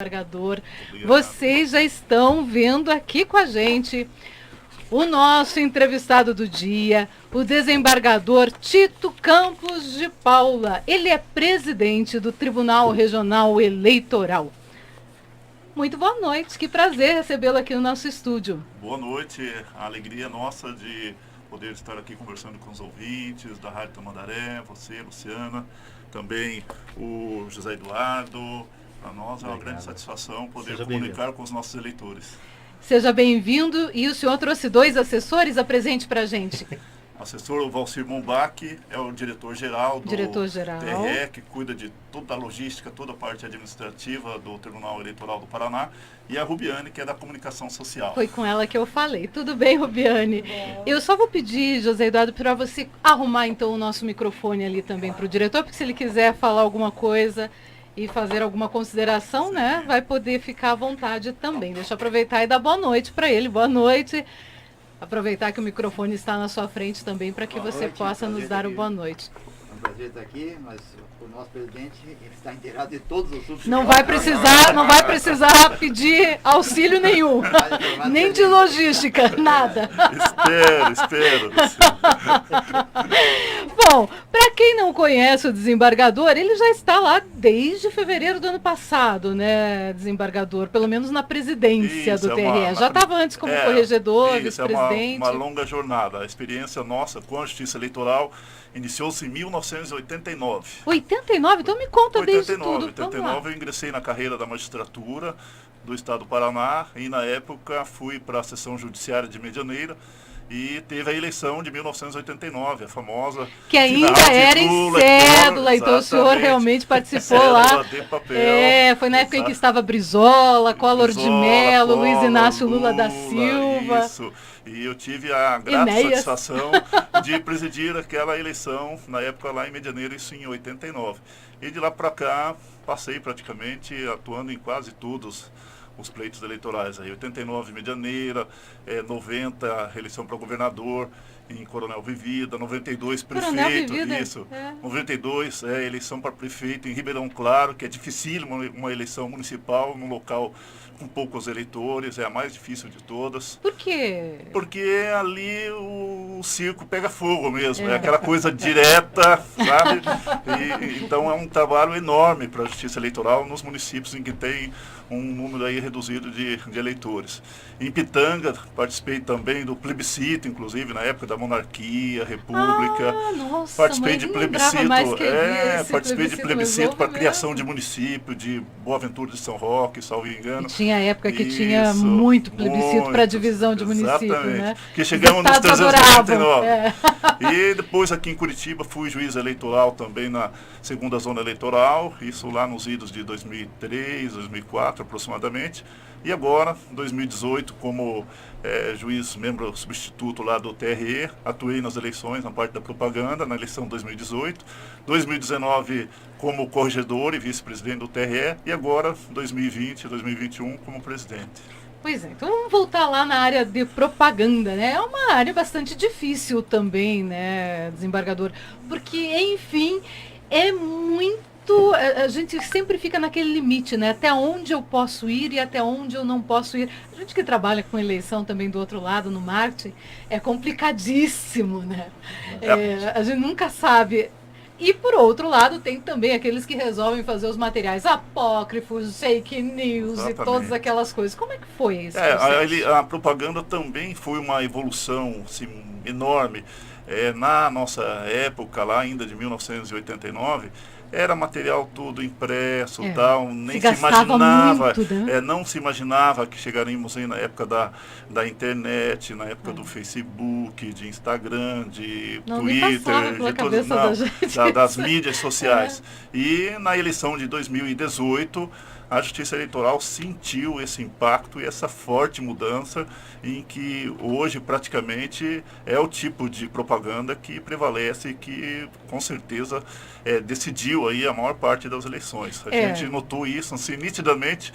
desembargador. Vocês já estão vendo aqui com a gente o nosso entrevistado do dia, o desembargador Tito Campos de Paula. Ele é presidente do Tribunal Regional Eleitoral. Muito boa noite, que prazer recebê-lo aqui no nosso estúdio. Boa noite, a alegria nossa de poder estar aqui conversando com os ouvintes da Rádio Tamandaré, você, Luciana, também o José Eduardo. Para nós é uma grande satisfação poder comunicar com os nossos eleitores. Seja bem-vindo. E o senhor trouxe 2 assessores, apresente para a gente. O assessor Valcir Mombach é o diretor-geral do TRE, que cuida de toda a logística, toda a parte administrativa do Tribunal Eleitoral do Paraná. E a Rubiane, que é da comunicação social. Foi com ela que eu falei. Tudo bem, Rubiane? Eu só vou pedir, José Eduardo, para você arrumar então o nosso microfone ali também para o diretor, porque se ele quiser falar alguma coisa e fazer alguma consideração, né, vai poder ficar à vontade também. Deixa eu aproveitar e dar boa noite para ele. Boa noite. Aproveitar que o microfone está na sua frente também para que você possa nos dar o boa noite. É um prazer estar aqui, mas o nosso presidente ele está inteirado de todos os assuntos. Não vai precisar pedir auxílio nenhum, nem de logística, nada. Espero. Bom, para quem não conhece o desembargador, ele já está lá desde fevereiro do ano passado, né, desembargador? Pelo menos na presidência do TRE. Já estava antes como corregedor, vice-presidente. É uma longa jornada. A experiência nossa com a Justiça Eleitoral iniciou-se em 1989. 89? Então me conta 89, desde tudo. 89 eu ingressei na carreira da magistratura do Estado do Paraná e na época fui para a seção judiciária de Medianeira e teve a eleição de 1989, a famosa... Que ainda era em cédula, então o senhor realmente participou lá. Papel, foi na época em que estava Brizola, Collor de Mello, Luiz Inácio Lula da Silva. Isso. E eu tive a grata satisfação de presidir aquela eleição, na época lá em Medianeira, isso em 89. E de lá para cá, passei praticamente atuando em quase todos os pleitos eleitorais. Aí, 89 Medianeira, 90 eleição para governador em Coronel Vivida, 92 prefeito, isso. 92 eleição para prefeito em Ribeirão Claro, que é dificílimo uma eleição municipal num local com poucos eleitores, é a mais difícil de todas. Por quê? Porque ali o circo pega fogo mesmo, é aquela coisa direta, sabe? Então é um trabalho enorme para a Justiça Eleitoral nos municípios em que tem um número aí reduzido de eleitores. Em Pitanga, participei também do plebiscito, inclusive, na época da monarquia, república. Nossa, participei de plebiscito, participei de plebiscito para a criação de município de Boa Ventura de São Roque, salvo engano. E tinha época que tinha muito plebiscito para divisão de município, né? Que chegamos nos 399. E depois aqui em Curitiba fui juiz eleitoral também na segunda zona eleitoral, isso lá nos idos de 2003, 2004 aproximadamente. E agora, em 2018, como juiz membro substituto lá do TRE, atuei nas eleições, na parte da propaganda, na eleição de 2018. 2019 como corregedor e vice-presidente do TRE e agora, 2020, 2021, como presidente. Pois é, então vamos voltar lá na área de propaganda, né? É uma área bastante difícil também, né, desembargador? Porque, enfim, é muito... A gente sempre fica naquele limite, né? Até onde eu posso ir e até onde eu não posso ir. A gente que trabalha com eleição também do outro lado, no marketing, é complicadíssimo, né? A gente nunca sabe. E, por outro lado, tem também aqueles que resolvem fazer os materiais apócrifos, fake news e todas aquelas coisas. Como é que foi isso? A propaganda também foi uma evolução assim, enorme. Na nossa época, lá ainda de 1989, era material tudo impresso, tal, nem se imaginava, muito, né? Não se imaginava que chegaríamos aí na época da internet, na época do Facebook, de Instagram, de Twitter, das mídias sociais. E na eleição de 2018, a Justiça Eleitoral sentiu esse impacto e essa forte mudança em que hoje praticamente é o tipo de propaganda que prevalece e que com certeza decidiu aí a maior parte das eleições. A gente notou isso assim, nitidamente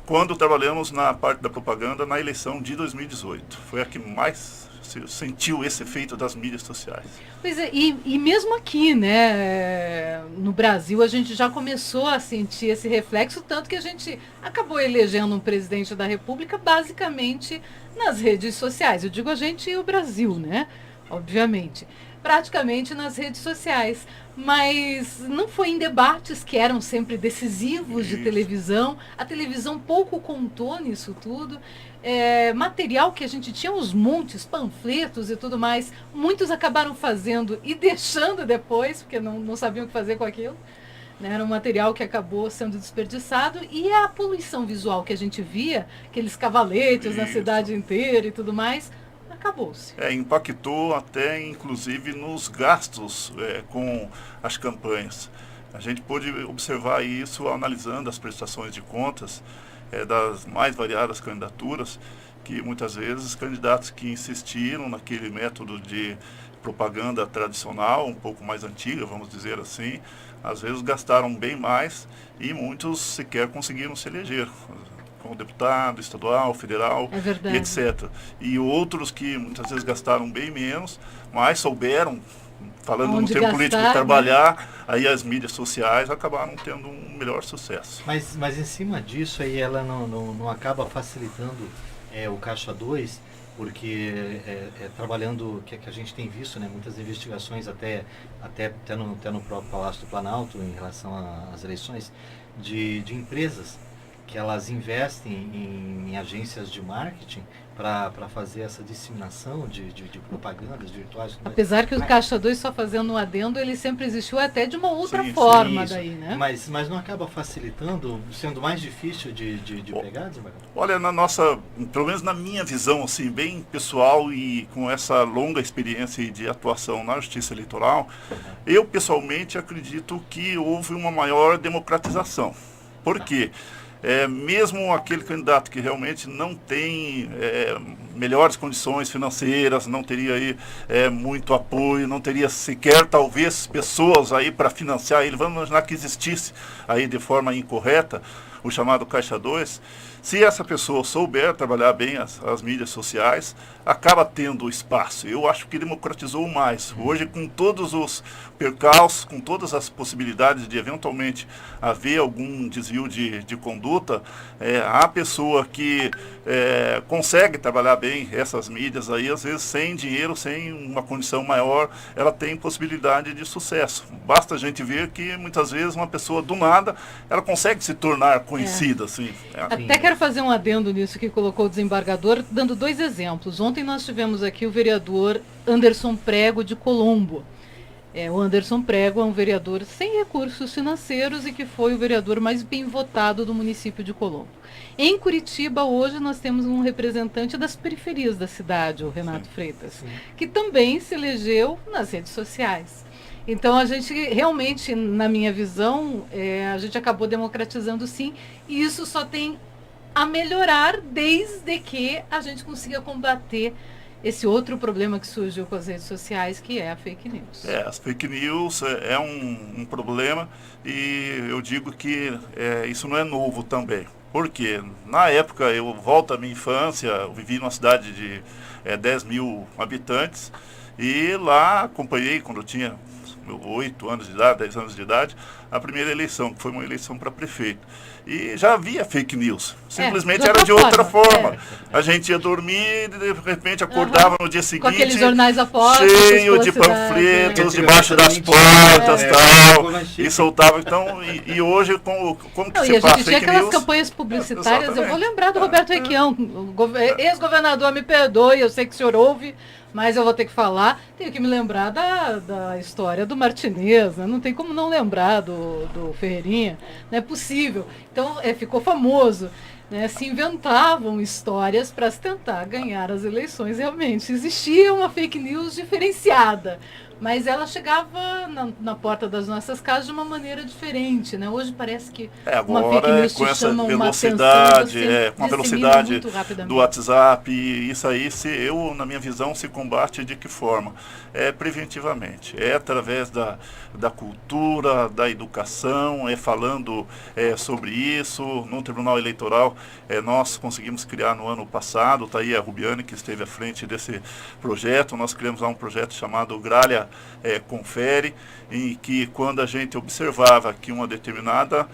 quando trabalhamos na parte da propaganda na eleição de 2018. Foi a que mais sentiu esse efeito das mídias sociais. Pois é, e mesmo aqui, né, no Brasil, a gente já começou a sentir esse reflexo, tanto que a gente acabou elegendo um presidente da República basicamente nas redes sociais. Eu digo a gente e o Brasil, né, obviamente. Praticamente nas redes sociais, mas não foi em debates que eram sempre decisivos de televisão. A televisão pouco contou nisso tudo. Material que a gente tinha os montes, panfletos e tudo mais, muitos acabaram fazendo e deixando depois, porque não sabiam o que fazer com aquilo. Né? Era um material que acabou sendo desperdiçado, e a poluição visual que a gente via, aqueles cavaletes na cidade inteira e tudo mais, acabou-se. Impactou até, inclusive, nos gastos com as campanhas. A gente pôde observar isso analisando as prestações de contas das mais variadas candidaturas, que muitas vezes candidatos que insistiram naquele método de propaganda tradicional, um pouco mais antiga, vamos dizer assim, às vezes gastaram bem mais e muitos sequer conseguiram se eleger, como deputado, estadual, federal, e etc. E outros que muitas vezes gastaram bem menos, mas souberam, falando no termo político, trabalhar, aí as mídias sociais acabaram tendo um melhor sucesso. Mas em cima disso aí ela não acaba facilitando o Caixa 2, porque trabalhando, que a gente tem visto, né, muitas investigações até no próprio Palácio do Planalto em relação às eleições, de empresas que elas investem em agências de marketing para fazer essa disseminação de propagandas virtuais. Apesar que o Caixa 2, só fazendo um adendo, ele sempre existiu até de uma outra forma daí, né? Mas não acaba facilitando, sendo mais difícil de pegar, desembargador? Olha, pelo menos na minha visão, assim, bem pessoal e com essa longa experiência de atuação na Justiça Eleitoral, eu pessoalmente acredito que houve uma maior democratização. Por quê? Mesmo aquele candidato que realmente não tem melhores condições financeiras, não teria aí muito apoio, não teria sequer talvez pessoas aí para financiar ele, vamos imaginar que existisse aí de forma incorreta o chamado Caixa 2, se essa pessoa souber trabalhar bem as mídias sociais, acaba tendo espaço. Eu acho que democratizou mais. Hoje, com todos os percalços, com todas as possibilidades de eventualmente haver algum desvio de conduta, a pessoa que consegue trabalhar bem essas mídias aí, às vezes sem dinheiro, sem uma condição maior, ela tem possibilidade de sucesso. Basta a gente ver que muitas vezes uma pessoa do nada, ela consegue se tornar conhecida. Assim. Até quero fazer um adendo nisso que colocou o desembargador, dando 2 exemplos. Ontem nós tivemos aqui o vereador Anderson Prego de Colombo. O Anderson Prego é um vereador sem recursos financeiros e que foi o vereador mais bem votado do município de Colombo. Em Curitiba, hoje, nós temos um representante das periferias da cidade, o Renato Freitas, que também se elegeu nas redes sociais. Então, a gente realmente, na minha visão, a gente acabou democratizando sim, e isso só tem a melhorar desde que a gente consiga combater esse outro problema que surgiu com as redes sociais, que é a fake news. As fake news é um problema, e eu digo que isso não é novo também. Por quê? Na época, eu volto à minha infância, eu vivi numa cidade de 10 mil habitantes, e lá acompanhei, quando eu tinha 8 anos de idade, 10 anos de idade, a primeira eleição, que foi uma eleição para prefeito. E já havia fake news, simplesmente era de outra forma. A gente ia dormir e de repente acordava no dia seguinte, com aqueles jornais apócrifos, cheio de panfletos debaixo das portas, tal, e soltava. Então, e hoje, como que se faz fake news? E a gente tinha aquelas campanhas publicitárias. Exatamente. Eu vou lembrar do Roberto Requião, ex-governador, me perdoe, eu sei que o senhor ouve, mas eu vou ter que falar, tenho que me lembrar da história do Martinez, né? Não tem como não lembrar do Ferreirinha, não é possível. Então, ficou famoso. Né? Se inventavam histórias para tentar ganhar as eleições realmente. Existia uma fake news diferenciada, mas ela chegava na porta das nossas casas de uma maneira diferente, né? Hoje parece que agora, uma fake news com te essa chama velocidade, com a velocidade muito do WhatsApp, isso aí, na minha visão, se combate de que forma? Preventivamente, através da cultura, da educação, falando sobre isso. No Tribunal Eleitoral, nós conseguimos criar no ano passado, está aí a Rubiane que esteve à frente desse projeto, nós criamos lá um projeto chamado Gralha Confere, em que quando a gente observava que uma determinada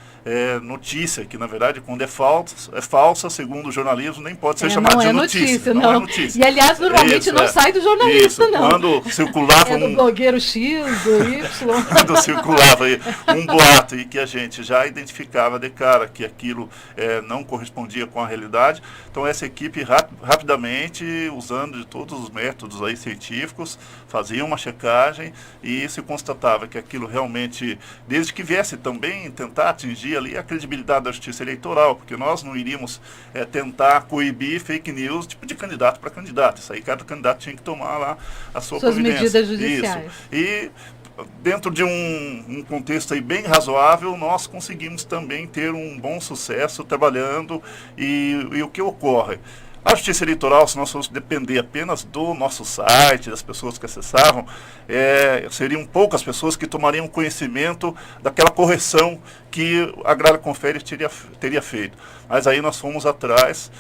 notícia, que na verdade quando é falsa, segundo o jornalismo, nem pode ser chamada de notícia. Não é notícia. E aliás, normalmente não sai do jornalista, não. Quando circulava do blogueiro X, do Y. Quando circulava um boato e que a gente já identificava de cara que aquilo não correspondia com a realidade, então essa equipe rapidamente, usando de todos os métodos aí científicos, fazia uma checagem e se constatava que aquilo realmente, desde que viesse também tentar atingir ali a credibilidade da justiça eleitoral, porque nós não iríamos tentar coibir fake news tipo de candidato para candidato. Isso aí cada candidato tinha que tomar lá a sua providência. Medidas judiciais. Isso. E dentro de um contexto aí bem razoável, nós conseguimos também ter um bom sucesso trabalhando. E o que ocorre? A justiça eleitoral, se nós fosse depender apenas do nosso site, das pessoas que acessavam, seriam poucas pessoas que tomariam conhecimento daquela correção que a Gralha Confere teria feito. Mas aí nós fomos atrás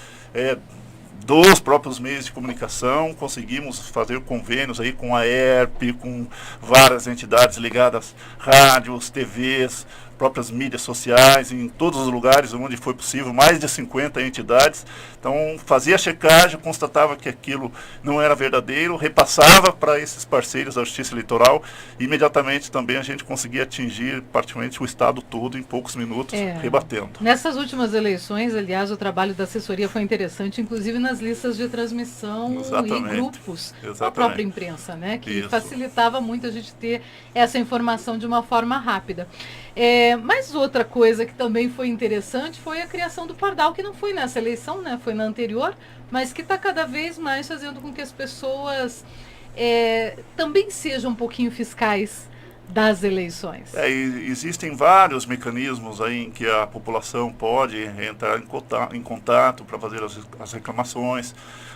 dos próprios meios de comunicação, conseguimos fazer convênios aí com a ERP, com várias entidades ligadas, rádios, TVs, próprias mídias sociais, em todos os lugares onde foi possível, mais de 50 entidades. Então, fazia a checagem, constatava que aquilo não era verdadeiro, repassava para esses parceiros da Justiça Eleitoral, e imediatamente também a gente conseguia atingir praticamente o Estado todo em poucos minutos, rebatendo. Nessas últimas eleições, aliás, o trabalho da assessoria foi interessante, inclusive nas listas de transmissão e grupos da própria imprensa, né, que facilitava muito a gente ter essa informação de uma forma rápida. Mas outra coisa que também foi interessante foi a criação do Pardal, que não foi nessa eleição, né, foi na anterior, mas que está cada vez mais fazendo com que as pessoas também sejam um pouquinho fiscais das eleições. Existem vários mecanismos aí em que a população pode entrar em contato para fazer as reclamações.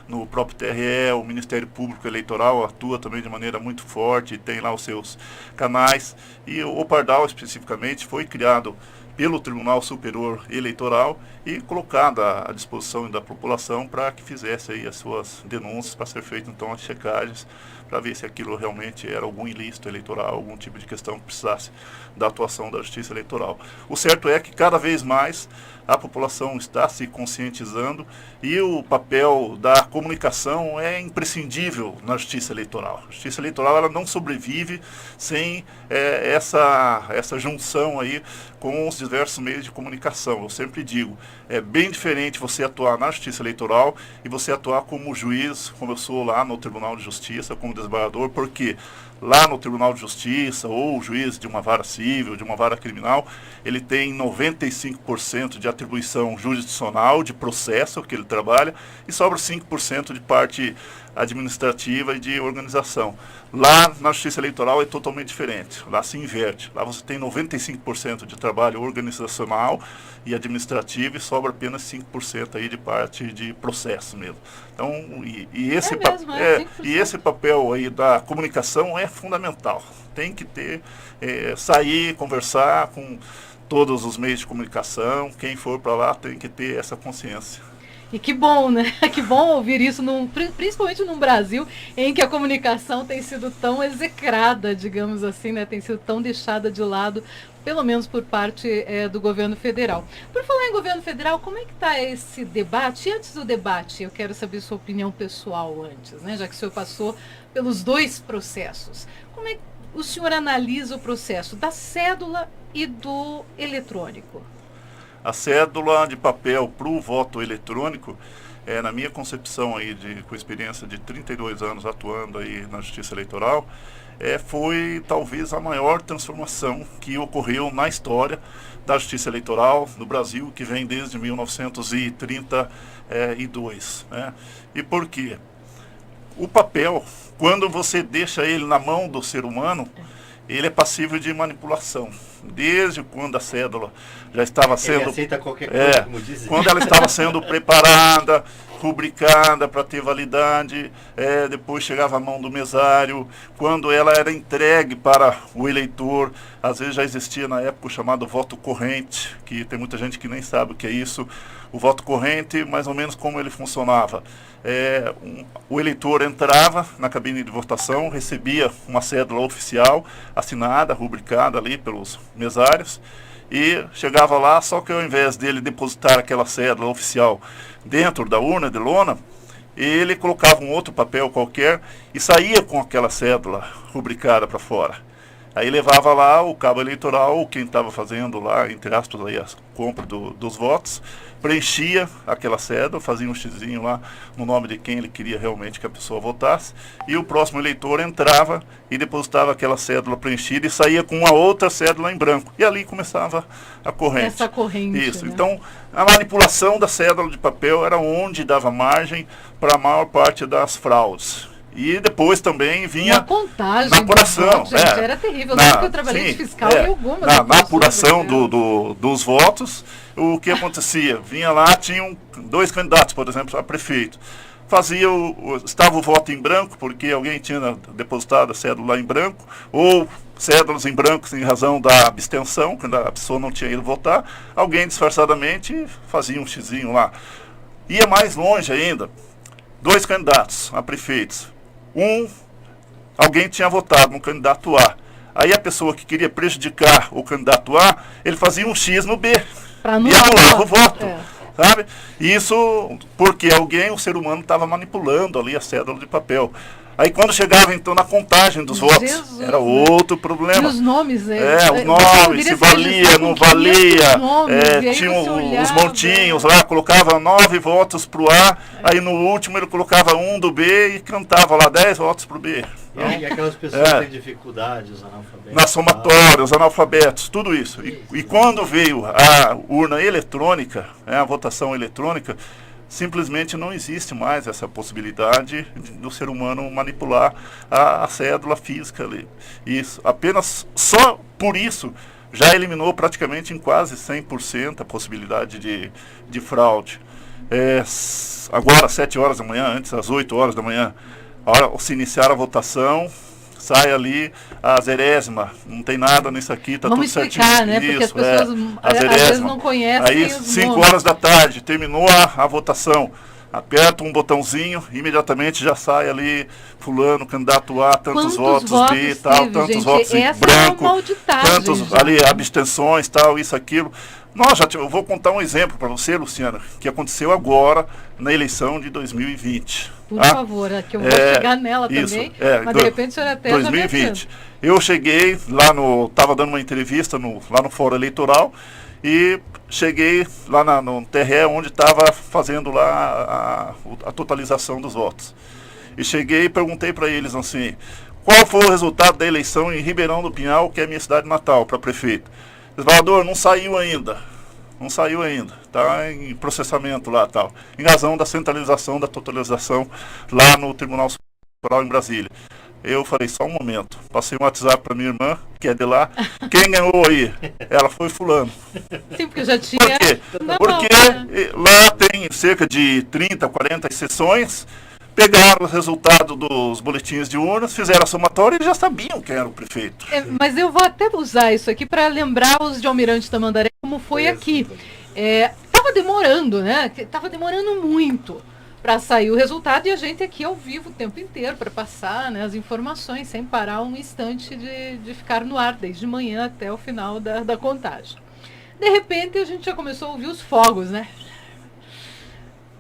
No próprio TRE, o Ministério Público Eleitoral atua também de maneira muito forte, tem lá os seus canais, e o Pardal especificamente foi criado pelo Tribunal Superior Eleitoral e colocado à disposição da população para que fizesse aí as suas denúncias, para ser feito então as checagens, para ver se aquilo realmente era algum ilícito eleitoral, algum tipo de questão que precisasse da atuação da Justiça Eleitoral. O certo é que cada vez mais a população está se conscientizando e o papel da comunicação é imprescindível na Justiça Eleitoral. A Justiça Eleitoral ela não sobrevive sem essa junção aí com os diversos meios de comunicação. Eu sempre digo, é bem diferente você atuar na Justiça Eleitoral e você atuar como juiz, como eu sou lá no Tribunal de Justiça, como desembargador, porque lá no Tribunal de Justiça, ou o juiz de uma vara civil, de uma vara criminal, ele tem 95% de atribuição jurisdicional, de processo que ele trabalha, e sobra 5% de parte administrativa e de organização. Lá na Justiça Eleitoral é totalmente diferente, lá se inverte. Lá você tem 95% de trabalho organizacional e administrativo e sobra apenas 5% aí de parte de processo mesmo. Então, esse papel aí da comunicação é fundamental. Tem que ter, sair, conversar com todos os meios de comunicação, quem for para lá tem que ter essa consciência. E que bom, né? Que bom ouvir isso, principalmente num Brasil em que a comunicação tem sido tão execrada, digamos assim, né? Tem sido tão deixada de lado, pelo menos por parte do governo federal. Por falar em governo federal, como é que está esse debate? E antes do debate, eu quero saber sua opinião pessoal antes, né? Já que o senhor passou pelos dois processos. Como é que o senhor analisa o processo da cédula e do eletrônico? A cédula de papel para o voto eletrônico, na minha concepção aí com experiência de 32 anos atuando aí na Justiça Eleitoral, foi talvez a maior transformação que ocorreu na história da Justiça Eleitoral no Brasil, que vem desde 1932. Né? E por quê? o papel, quando você deixa ele na mão do ser humano, ele é passível de manipulação. Desde quando a cédula já estava sendo... Ele aceita qualquer coisa, como dizem. Quando ela estava sendo preparada, rubricada para ter validade, depois chegava à mão do mesário, quando ela era entregue para o eleitor, às vezes já existia na época o chamado voto corrente, que tem muita gente que nem sabe o que é isso. O voto corrente, mais ou menos como ele funcionava. O eleitor entrava na cabine de votação, recebia uma cédula oficial, assinada, rubricada ali pelos mesários, e chegava lá, só que ao invés dele depositar aquela cédula oficial dentro da urna de lona, ele colocava um outro papel qualquer e saía com aquela cédula rubricada para fora. Aí levava lá o cabo eleitoral, ou quem estava fazendo lá, entre aspas, aí, a compra dos votos, preenchia aquela cédula, fazia um xizinho lá no nome de quem ele queria realmente que a pessoa votasse, e o próximo eleitor entrava e depositava aquela cédula preenchida e saía com uma outra cédula em branco. E ali começava a corrente. Essa corrente, Isso. Né? Então, a manipulação da cédula de papel era onde dava margem para a maior parte das fraudes. E depois também vinha na contagem, na apuração. Votos, gente, era terrível. Eu lembro que eu trabalhei de fiscal em algumas na apuração dos votos, o que acontecia? Vinha lá, tinham 2 candidatos, por exemplo, a prefeito. Estava o voto em branco, porque alguém tinha depositado a cédula em branco, ou cédulas em branco em razão da abstenção, quando a pessoa não tinha ido votar, alguém disfarçadamente fazia um xizinho lá. Ia mais longe ainda, 2 candidatos a prefeitos. Alguém tinha votado no candidato A. Aí a pessoa que queria prejudicar o candidato A, ele fazia um X no B. E anulava o voto. Sabe? Isso porque o ser humano estava manipulando ali a cédula de papel. Aí quando chegava então na contagem dos votos, era outro problema. E os nomes, né? Os nomes, se valia, não valia. Tinha os montinhos lá, colocava 9 votos para o A, aí no último ele colocava 1 do B e cantava lá 10 votos para o B. E aquelas pessoas que têm dificuldade, os analfabetos. Na somatória, os analfabetos, tudo isso. E quando veio a urna eletrônica, a votação eletrônica, simplesmente não existe mais essa possibilidade do ser humano manipular a cédula física ali. Isso, apenas só por isso já eliminou praticamente em quase 100% a possibilidade de fraude. Agora, às 7 horas da manhã, antes às 8 horas da manhã, a hora se iniciar a votação, sai ali a zerésima, não tem nada nisso aqui, está tudo certinho. Vamos explicar, né? Porque as pessoas às vezes não conhecem. Aí, 5 horas da tarde, terminou a votação, aperta um botãozinho, imediatamente já sai ali, fulano, candidato A, tantos votos B, tal, tantos votos em branco, tantos ali, abstenções, tal, isso, aquilo. Eu vou contar um exemplo para você, Luciana, que aconteceu agora na eleição de 2020. Por favor, que eu vou chegar nela também, mas de repente o senhor até 2020. Eu cheguei lá estava dando uma entrevista lá no Fórum Eleitoral e cheguei lá no TRE, onde estava fazendo lá a totalização dos votos. E cheguei e perguntei para eles assim, qual foi o resultado da eleição em Ribeirão do Pinhal, que é a minha cidade natal, para prefeito? Salvador, não saiu ainda. Não saiu ainda. Está em processamento lá, tal. Em razão da centralização, da totalização lá no Tribunal Superior em Brasília. Eu falei, só um momento. Passei um WhatsApp para minha irmã, que é de lá. Quem ganhou aí? Ela foi fulano. Sim, porque já tinha... Por quê? Porque lá tem cerca de 30, 40 sessões. Pegaram o resultado dos boletins de urnas, fizeram a somatória e já sabiam quem era o prefeito. Mas eu vou até usar isso aqui para lembrar os de Almirante Tamandaré como foi aqui. Tava demorando, né? Tava demorando muito para sair o resultado e a gente aqui ao vivo o tempo inteiro para passar, né, as informações sem parar um instante de ficar no ar, desde manhã até o final da contagem. De repente a gente já começou a ouvir os fogos, né?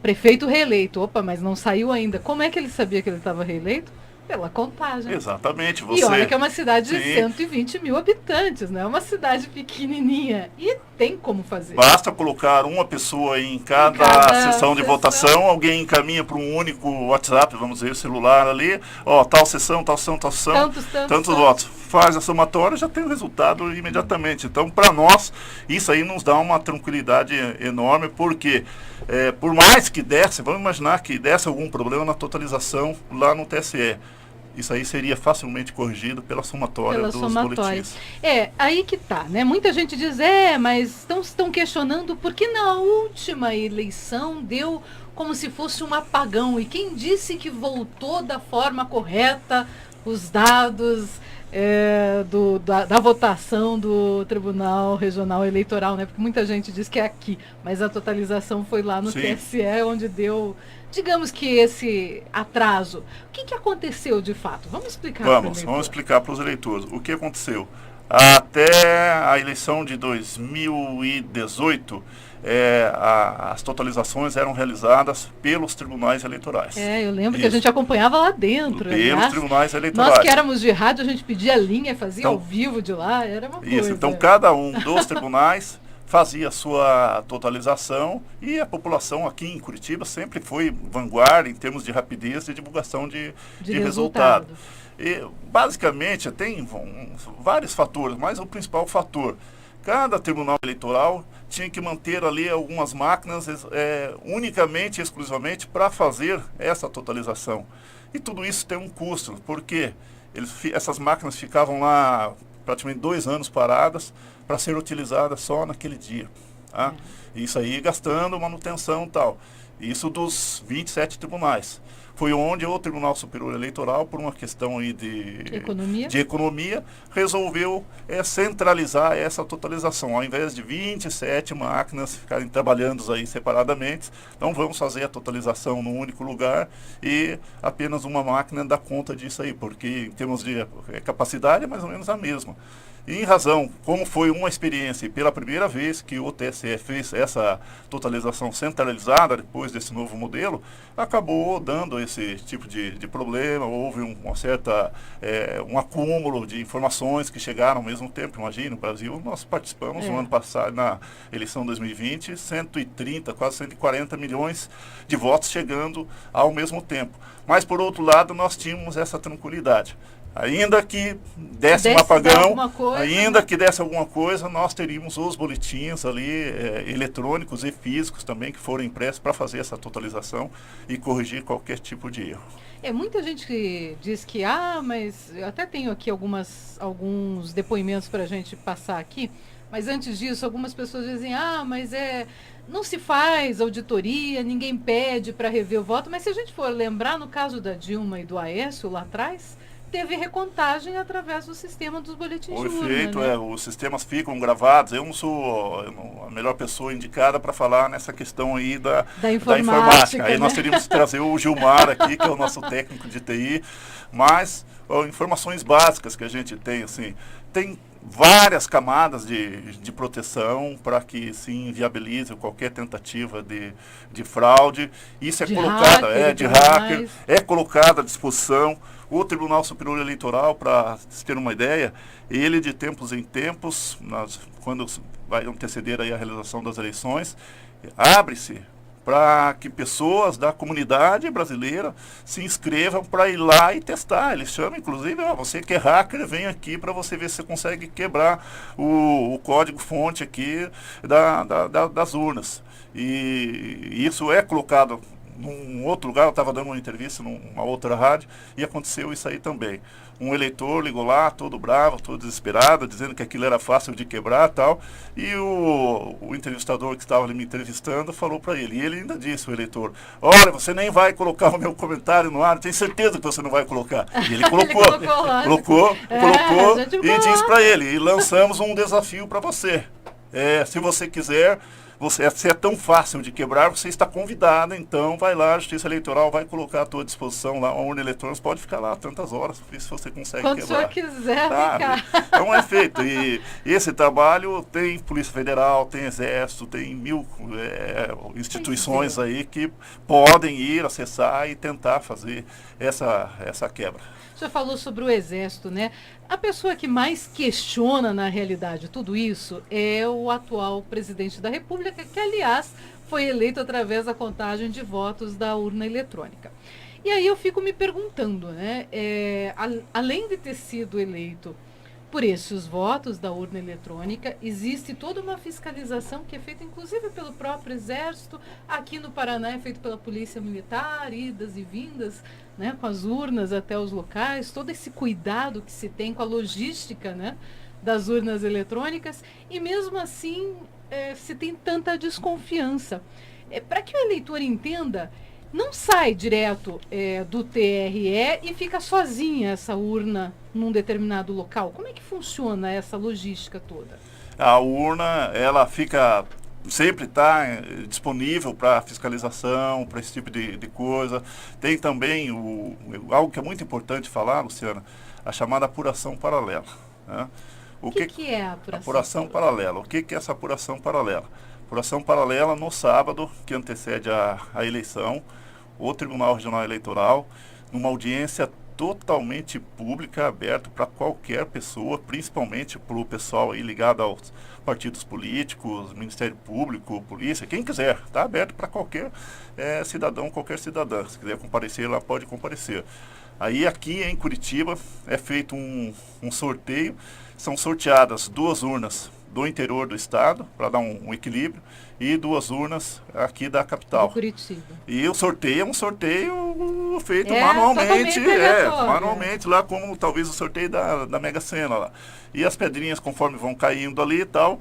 Prefeito reeleito. Opa, mas não saiu ainda. Como é que ele sabia que ele estava reeleito? Pela contagem. Exatamente. E olha que é uma cidade de 120 mil habitantes, né? Uma cidade pequenininha. E tem como fazer. Basta colocar uma pessoa em cada sessão de votação, alguém encaminha para um único WhatsApp, vamos dizer, celular ali, ó, tal sessão, tantos votos. Faz a somatória, já tem o resultado imediatamente. Então, para nós, isso aí nos dá uma tranquilidade enorme, porque por mais que desse, vamos imaginar que desse algum problema na totalização lá no TSE. Isso aí seria facilmente corrigido pela somatória dos boletins. Aí que tá, né? Muita gente diz, mas estão questionando porque na última eleição deu como se fosse um apagão. E quem disse que voltou da forma correta os dados da votação do Tribunal Regional Eleitoral, né? Porque muita gente diz que é aqui, mas a totalização foi lá no TSE, onde deu, digamos que esse atraso. O que aconteceu de fato? Vamos explicar para Vamos explicar para os eleitores. O que aconteceu? Até a eleição de 2018, as totalizações eram realizadas pelos tribunais eleitorais. Eu lembro que a gente acompanhava lá dentro. Pelos tribunais eleitorais. Nós que éramos de rádio, a gente pedia a linha, fazia ao vivo de lá, era uma coisa. Então cada um dos tribunais fazia a sua totalização e a população aqui em Curitiba sempre foi vanguarda em termos de rapidez de divulgação de resultado. E, basicamente, tem vários fatores, mas o principal fator, cada tribunal eleitoral tinha que manter ali algumas máquinas unicamente, exclusivamente, para fazer essa totalização. E tudo isso tem um custo, porque essas máquinas ficavam lá praticamente 2 anos paradas para ser utilizadas só naquele dia. Tá? Isso aí gastando manutenção e tal. Isso dos 27 tribunais. Foi onde o Tribunal Superior Eleitoral, por uma questão aí de economia, resolveu centralizar essa totalização. Ao invés de 27 máquinas ficarem trabalhando aí separadamente, então vamos fazer a totalização num único lugar e apenas uma máquina dá conta disso aí, porque em termos de capacidade é mais ou menos a mesma. E em razão, como foi uma experiência e pela primeira vez que o TSE fez essa totalização centralizada depois desse novo modelo, acabou dando esse tipo de problema, houve um acúmulo de informações que chegaram ao mesmo tempo. Imagina, no Brasil, nós participamos no ano passado, na eleição 2020, 130, quase 140 milhões de votos chegando ao mesmo tempo. Mas, por outro lado, nós tínhamos essa tranquilidade. Ainda que desse um apagão, que desse alguma coisa, nós teríamos os boletins ali eletrônicos e físicos também que foram impressos para fazer essa totalização e corrigir qualquer tipo de erro. Muita gente que diz que, mas eu até tenho aqui alguns depoimentos para a gente passar aqui, mas antes disso, algumas pessoas dizem, mas não se faz auditoria, ninguém pede para rever o voto, mas se a gente for lembrar, no caso da Dilma e do Aécio lá atrás, teve recontagem através do sistema dos boletins de urna. Perfeito, os sistemas ficam gravados. Eu não sou a melhor pessoa indicada para falar nessa questão aí da informática. Aí nós teríamos que trazer o Gilmar aqui, que é o nosso técnico de TI, mas informações básicas que a gente tem, assim, tem várias camadas de proteção para que se inviabilize qualquer tentativa de fraude. Isso é colocado, é colocado à disposição. O Tribunal Superior Eleitoral, para ter uma ideia, ele de tempos em tempos, quando vai anteceder aí a realização das eleições, abre-se para que pessoas da comunidade brasileira se inscrevam para ir lá e testar. Eles chamam, inclusive, você que é hacker, vem aqui para você ver se você consegue quebrar o código-fonte aqui das urnas. E isso é colocado num outro lugar. Eu estava dando uma entrevista numa outra rádio e aconteceu isso aí também. Um eleitor ligou lá, todo bravo, todo desesperado, dizendo que aquilo era fácil de quebrar e tal. E o entrevistador que estava ali me entrevistando falou para ele, e ele ainda disse, o eleitor, olha, você nem vai colocar o meu comentário no ar, tenho certeza que você não vai colocar. E ele colocou, colocou e disse para ele, e lançamos um desafio para você. Se você quiser se é tão fácil de quebrar, você está convidado, então vai lá, a Justiça Eleitoral vai colocar à tua disposição lá uma urna eletrônica, pode ficar lá tantas horas, ver se você consegue quando quebrar. Quando o senhor quiser ficar. Então é feito. E esse trabalho tem Polícia Federal, tem Exército, tem mil instituições aí que podem ir, acessar e tentar fazer essa quebra. O senhor falou sobre o Exército, né? A pessoa que mais questiona, na realidade, tudo isso é o atual presidente da República, que, aliás, foi eleito através da contagem de votos da urna eletrônica. E aí eu fico me perguntando, né? Além de ter sido eleito por esses votos da urna eletrônica, existe toda uma fiscalização que é feita, inclusive, pelo próprio Exército. Aqui no Paraná é feito pela Polícia Militar, idas e vindas, né, com as urnas até os locais, todo esse cuidado que se tem com a logística, né, das urnas eletrônicas, e mesmo assim se tem tanta desconfiança. Para que o eleitor entenda, não sai direto do TRE e fica sozinha essa urna num determinado local. Como é que funciona essa logística toda? A urna, ela sempre está disponível para fiscalização, para esse tipo de coisa. Tem também algo que é muito importante falar, Luciana, a chamada apuração paralela. Né? O que é a apuração paralela? O que é essa apuração paralela? Apuração paralela, no sábado, que antecede a eleição, o Tribunal Regional Eleitoral, numa audiência totalmente pública, aberta para qualquer pessoa, principalmente para o pessoal aí ligado aos partidos políticos, Ministério Público, polícia, quem quiser, está aberto para qualquer cidadão, qualquer cidadã. Se quiser comparecer, lá pode comparecer. Aí aqui em Curitiba é feito um sorteio, são sorteadas 2 urnas do interior do estado, para dar um equilíbrio, e 2 urnas aqui da capital. Curitiba. E o sorteio é um sorteio feito manualmente, lá como talvez o sorteio da Mega Sena lá. E as pedrinhas, conforme vão caindo ali e tal,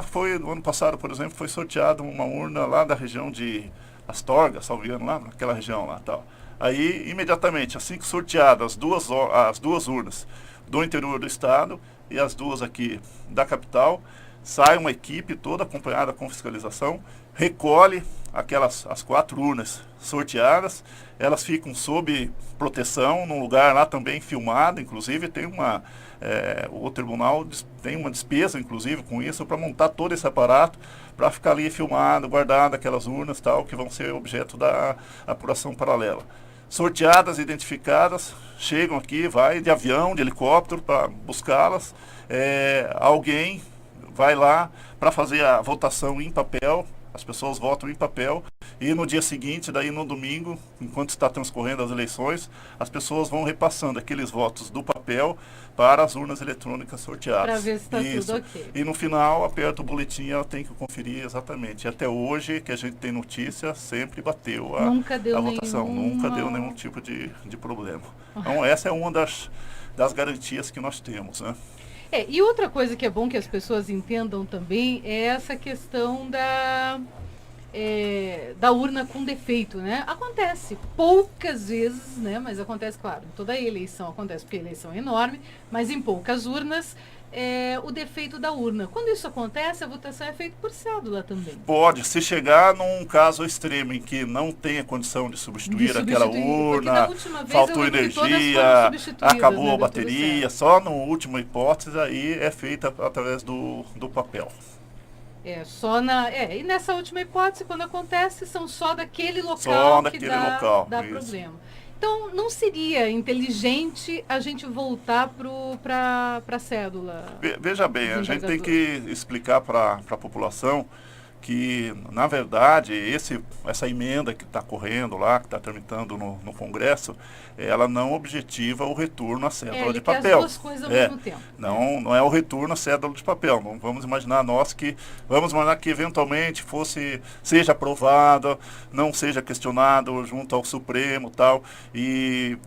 foi no ano passado, por exemplo, foi sorteado uma urna lá da região de Astorga, salvo engano, lá naquela região lá tal. Aí, imediatamente, assim que sorteadas as duas urnas do interior do estado e as 2 aqui da capital, sai uma equipe toda acompanhada com fiscalização, recolhe as 4 urnas sorteadas, elas ficam sob proteção, num lugar lá também filmado, inclusive tem o tribunal tem uma despesa, inclusive, com isso, para montar todo esse aparato, para ficar ali filmado, guardado aquelas urnas tal, que vão ser objeto da apuração paralela. Sorteadas, identificadas, chegam aqui, vai de avião, de helicóptero para buscá-las. Alguém vai lá para fazer a votação em papel, as pessoas votam em papel, e no dia seguinte, daí no domingo, enquanto está transcorrendo as eleições, as pessoas vão repassando aqueles votos do papel para as urnas eletrônicas sorteadas. Para ver se está tudo ok. E no final, aperta o boletim e ela tem que conferir exatamente. E até hoje, que a gente tem notícia, sempre bateu a votação. Nunca deu nenhum tipo de problema. Então, essa é uma das garantias que nós temos, né? E outra coisa que é bom que as pessoas entendam também é essa questão da urna com defeito, né? Acontece poucas vezes, né? Mas acontece, claro, em toda eleição acontece, porque a eleição é enorme, mas em poucas urnas, o defeito da urna. Quando isso acontece, a votação é feita por cédula também. Pode, se chegar num caso extremo em que não tenha condição de substituir aquela urna, faltou energia, acabou a bateria, só na última hipótese aí é feita através do papel. E nessa última hipótese, quando acontece, são só daquele local que dá problema. Então, não seria inteligente a gente voltar para a cédula? Veja bem, a gente tem que explicar para a população que, na verdade, essa emenda que está correndo lá, que está tramitando no Congresso, ela não objetiva o retorno à cédula de papel. As duas coisas ao mesmo tempo. Não é o retorno à cédula de papel. Não vamos imaginar que eventualmente seja aprovada, não seja questionado junto ao Supremo tal, e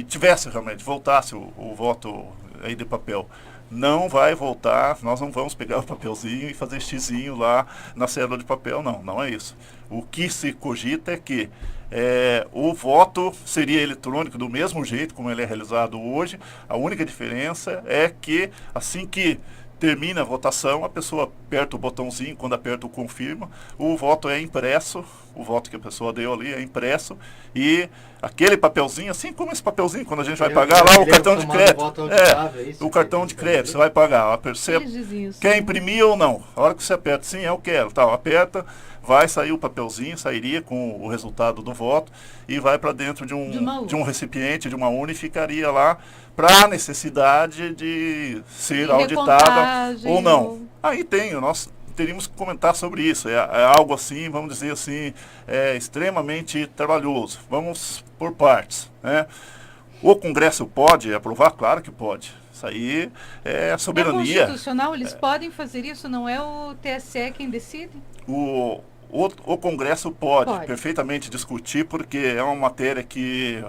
tivesse realmente, voltasse o voto aí de papel. Não vai voltar, nós não vamos pegar o papelzinho e fazer xizinho lá na cédula de papel, não é isso. O que se cogita é que o voto seria eletrônico do mesmo jeito como ele é realizado hoje. A única diferença é que assim que termina a votação, a pessoa aperta o botãozinho, quando aperta o confirma, o voto é impresso, o voto que a pessoa deu ali é impresso, e aquele papelzinho, assim como esse papelzinho, quando a gente vai pagar lá o cartão de crédito, o cartão de crédito, você vai pagar, você quer imprimir ou não, a hora que você aperta, sim, eu quero, tal, aperta, vai sair o papelzinho, sairia com o resultado do voto, e vai para dentro de um recipiente, de uma urna, e ficaria lá para a necessidade de ser auditada ou não. Aí nós teríamos que comentar sobre isso. É algo assim, vamos dizer assim, extremamente trabalhoso. Vamos por partes, né? O Congresso pode aprovar? Claro que pode. Isso aí é a soberania. É constitucional? Eles podem fazer isso? Não é o TSE quem decide? O Congresso pode perfeitamente discutir, porque é uma matéria que,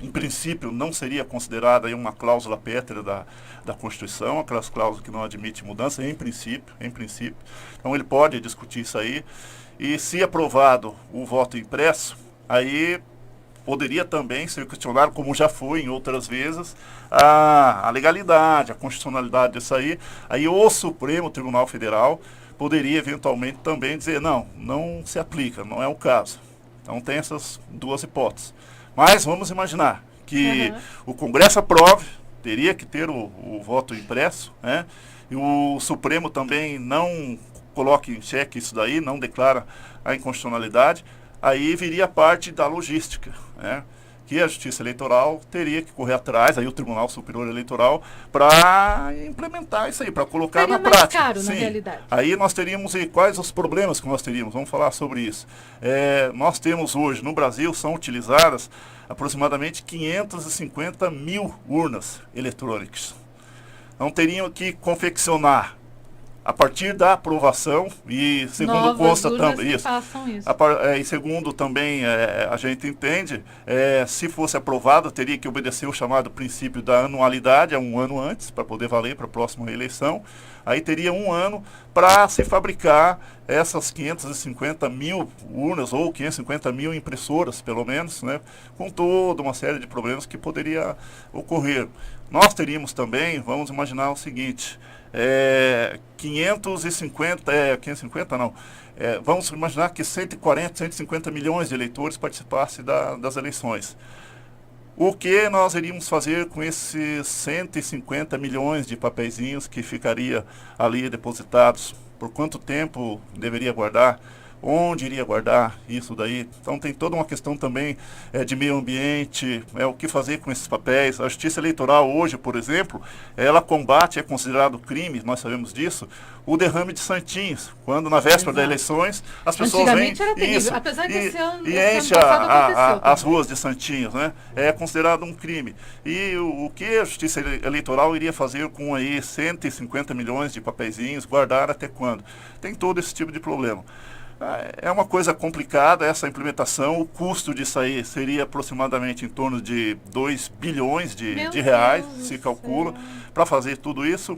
em princípio, não seria considerada aí uma cláusula pétrea da Constituição, aquelas cláusulas que não admitem mudança, em princípio. Então ele pode discutir isso aí. E se aprovado o voto impresso, aí poderia também ser questionado, como já foi em outras vezes, a legalidade, a constitucionalidade disso aí. Aí o Supremo Tribunal Federal poderia eventualmente também dizer, não se aplica, não é o caso. Então tem essas duas hipóteses. Mas vamos imaginar que o Congresso aprove, teria que ter o voto impresso, né? E o Supremo também não coloque em xeque isso daí, não declara a inconstitucionalidade, aí viria a parte da logística, né? Que a Justiça Eleitoral teria que correr atrás, aí o Tribunal Superior Eleitoral, para implementar isso aí, para colocar na prática. Seria mais caro, na realidade. Aí nós teríamos, e quais os problemas que nós teríamos? Vamos falar sobre isso. Nós temos hoje, no Brasil, são utilizadas aproximadamente 550 mil urnas eletrônicas. Então teriam que confeccionar, a partir da aprovação, e segundo consta também isso. E segundo também a gente entende, se fosse aprovado, teria que obedecer o chamado princípio da anualidade, um ano antes, para poder valer para a próxima eleição. Aí teria um ano para se fabricar essas 550 mil urnas, ou 550 mil impressoras, pelo menos, né, com toda uma série de problemas que poderia ocorrer. Nós teríamos também, vamos imaginar o seguinte, 550 não, vamos imaginar que 140, 150 milhões de eleitores participassem das eleições. O que nós iríamos fazer com esses 150 milhões de papeizinhos que ficaria ali depositados? Por quanto tempo deveria guardar? Onde iria guardar isso daí? Então tem toda uma questão também de meio ambiente, o que fazer com esses papéis. A Justiça Eleitoral hoje, por exemplo, ela combate, é considerado crime, nós sabemos disso, o derrame de santinhos, quando na véspera das eleições as pessoas vêm e enchem as ruas de santinhos, né? É considerado um crime. E o que a Justiça Eleitoral iria fazer com aí 150 milhões de papeizinhos, guardar até quando? Tem todo esse tipo de problema. É uma coisa complicada essa implementação, o custo disso aí seria aproximadamente em torno de 2 bilhões de reais, se calcula, para fazer tudo isso.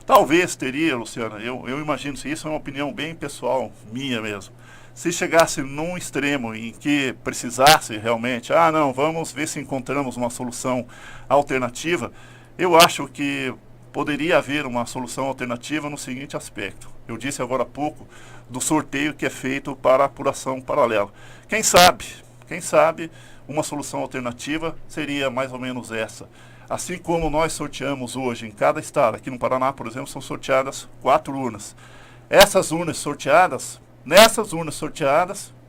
Talvez teria, Luciana, eu imagino, se isso é uma opinião bem pessoal, minha mesmo, se chegasse num extremo em que precisasse realmente, vamos ver se encontramos uma solução alternativa, eu acho que poderia haver uma solução alternativa no seguinte aspecto. Eu disse agora há pouco do sorteio que é feito para a apuração paralela. Quem sabe uma solução alternativa seria mais ou menos essa. Assim como nós sorteamos hoje em cada estado, aqui no Paraná, por exemplo, são sorteadas 4 urnas. Essas urnas sorteadas,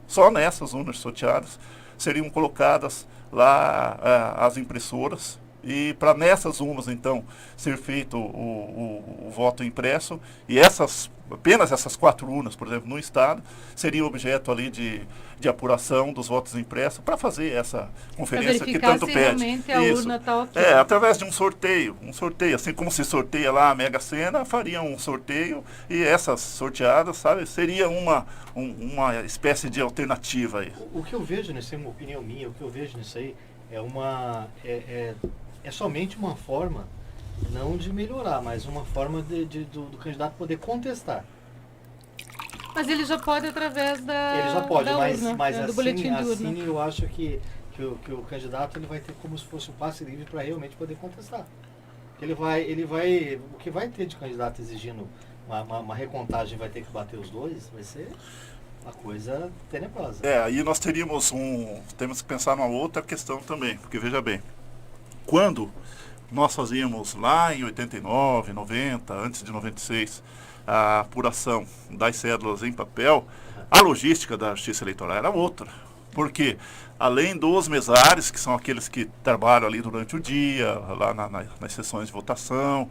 só nessas urnas sorteadas, seriam colocadas lá as impressoras, e para nessas urnas, então, ser feito o voto impresso, e apenas essas 4 urnas, por exemplo, no estado, seria objeto ali de apuração dos votos impressos, para fazer essa conferência que tanto pede. A urna tá okay. Através de um sorteio, assim como se sorteia lá a Mega Sena, faria um sorteio, e essas sorteadas, sabe, seria uma espécie de alternativa aí. O que eu vejo nisso, é uma opinião minha, o que eu vejo nisso aí é somente uma forma, não de melhorar, mas uma forma do candidato poder contestar. Mas ele já pode através da Ele já pode, mas do boletim de urna. Assim eu acho que o candidato ele vai ter como se fosse um passe livre para realmente poder contestar. O que vai ter de candidato exigindo uma recontagem, vai ter que bater os dois, vai ser uma coisa tenebrosa. Aí nós temos que pensar numa outra questão também, porque veja bem, quando nós fazíamos lá em 89, 90, antes de 96, a apuração das cédulas em papel, a logística da Justiça Eleitoral era outra. Porque, além dos mesários, que são aqueles que trabalham ali durante o dia, lá nas sessões de votação,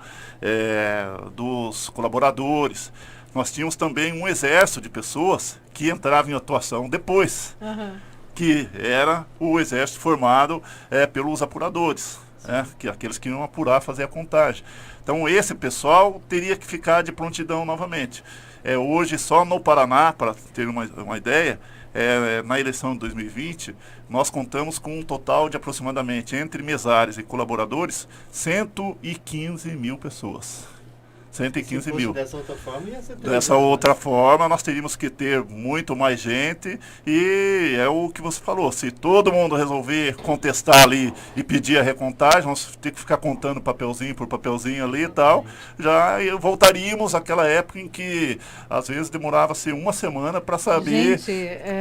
dos colaboradores, nós tínhamos também um exército de pessoas que entravam em atuação depois, que era o exército formado pelos apuradores, que aqueles que iam apurar, fazer a contagem. Então, esse pessoal teria que ficar de prontidão novamente. Hoje, só no Paraná, para ter uma ideia, na eleição de 2020, nós contamos com um total de aproximadamente, entre mesários e colaboradores, 115 mil pessoas. 115 mil. Dessa outra forma, ia ser dessa outra forma, nós teríamos que ter muito mais gente, e é o que você falou, se todo mundo resolver contestar ali e pedir a recontagem, vamos ter que ficar contando papelzinho por papelzinho ali e tal, já voltaríamos àquela época em que às vezes demorava-se uma semana para saber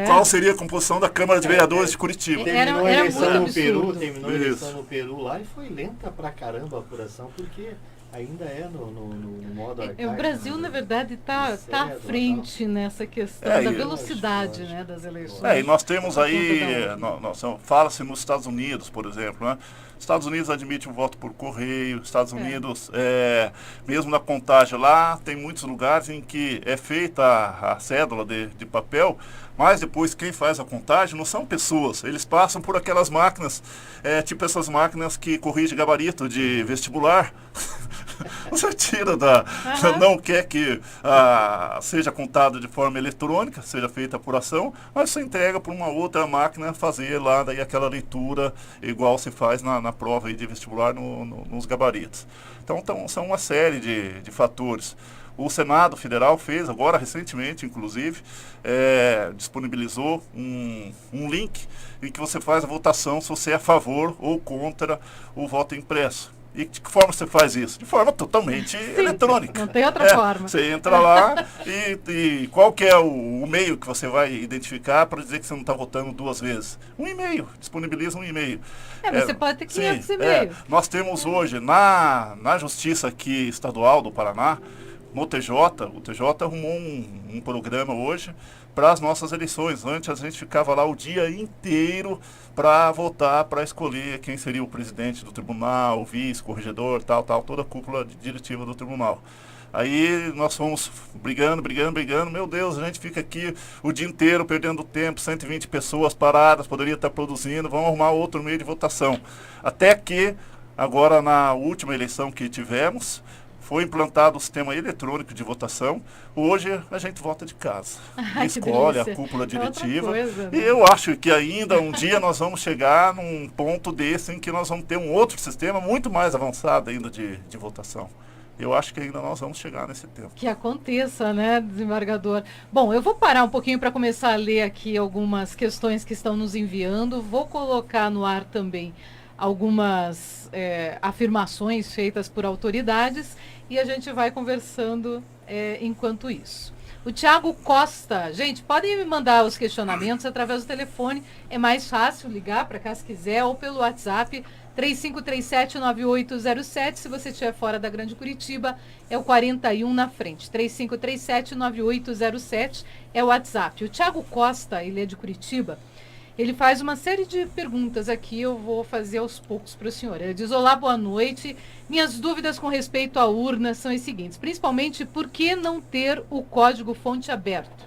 qual seria a composição da Câmara de Vereadores de Curitiba. Terminou a eleição no Peru, Isso. lá, e foi lenta pra caramba a apuração, porque ainda no modo arcaico. O Brasil, na verdade, está à frente nessa questão da velocidade, né, das eleições. E nós temos aí, fala-se nos Estados Unidos, por exemplo, né? Estados Unidos admite o voto por correio, Estados Unidos, mesmo na contagem lá, tem muitos lugares em que é feita a cédula de papel, mas depois quem faz a contagem não são pessoas, eles passam por aquelas máquinas, tipo essas máquinas que corrigem gabarito de vestibular. Você tira não quer que seja contado de forma eletrônica, seja feita a apuração, mas você entrega para uma outra máquina fazer lá daí aquela leitura igual se faz na prova aí de vestibular nos gabaritos. Então são uma série de fatores. O Senado Federal fez agora recentemente, inclusive, disponibilizou um link em que você faz a votação se você é a favor ou contra o voto impresso. E de que forma você faz isso? De forma totalmente eletrônica. Não tem outra forma. Você entra lá e qual que é o e-mail que você vai identificar para dizer que você não está votando duas vezes? Um e-mail, disponibiliza um e-mail. Você pode ter 500 e-mails. Nós temos hoje na Justiça aqui estadual do Paraná, no TJ, o TJ arrumou um programa hoje para as nossas eleições. Antes a gente ficava lá o dia inteiro para votar, para escolher quem seria o presidente do tribunal, o vice, corregedor, tal, toda a cúpula diretiva do tribunal. Aí nós fomos brigando, meu Deus, a gente fica aqui o dia inteiro perdendo tempo, 120 pessoas paradas, poderia estar produzindo, vamos arrumar outro meio de votação. Até que, agora na última eleição que tivemos, foi implantado o sistema eletrônico de votação. Hoje a gente vota de casa. Escolhe a cúpula diretiva. E eu acho que ainda um dia nós vamos chegar num ponto desse em que nós vamos ter um outro sistema muito mais avançado ainda de votação. Eu acho que ainda nós vamos chegar nesse tempo. Que aconteça, né, desembargador? Bom, eu vou parar um pouquinho para começar a ler aqui algumas questões que estão nos enviando. Vou colocar no ar também algumas afirmações feitas por autoridades e a gente vai conversando enquanto isso. O Tiago Costa, gente, podem me mandar os questionamentos através do telefone, é mais fácil ligar para cá se quiser, ou pelo WhatsApp 3537-9807, se você estiver fora da Grande Curitiba, é o 41 na frente, 3537-9807 é o WhatsApp. O Tiago Costa, ele é de Curitiba, ele faz uma série de perguntas aqui, eu vou fazer aos poucos para o senhor. Ele diz: olá, boa noite. Minhas dúvidas com respeito à urna são as seguintes. Principalmente, por que não ter o código fonte aberto?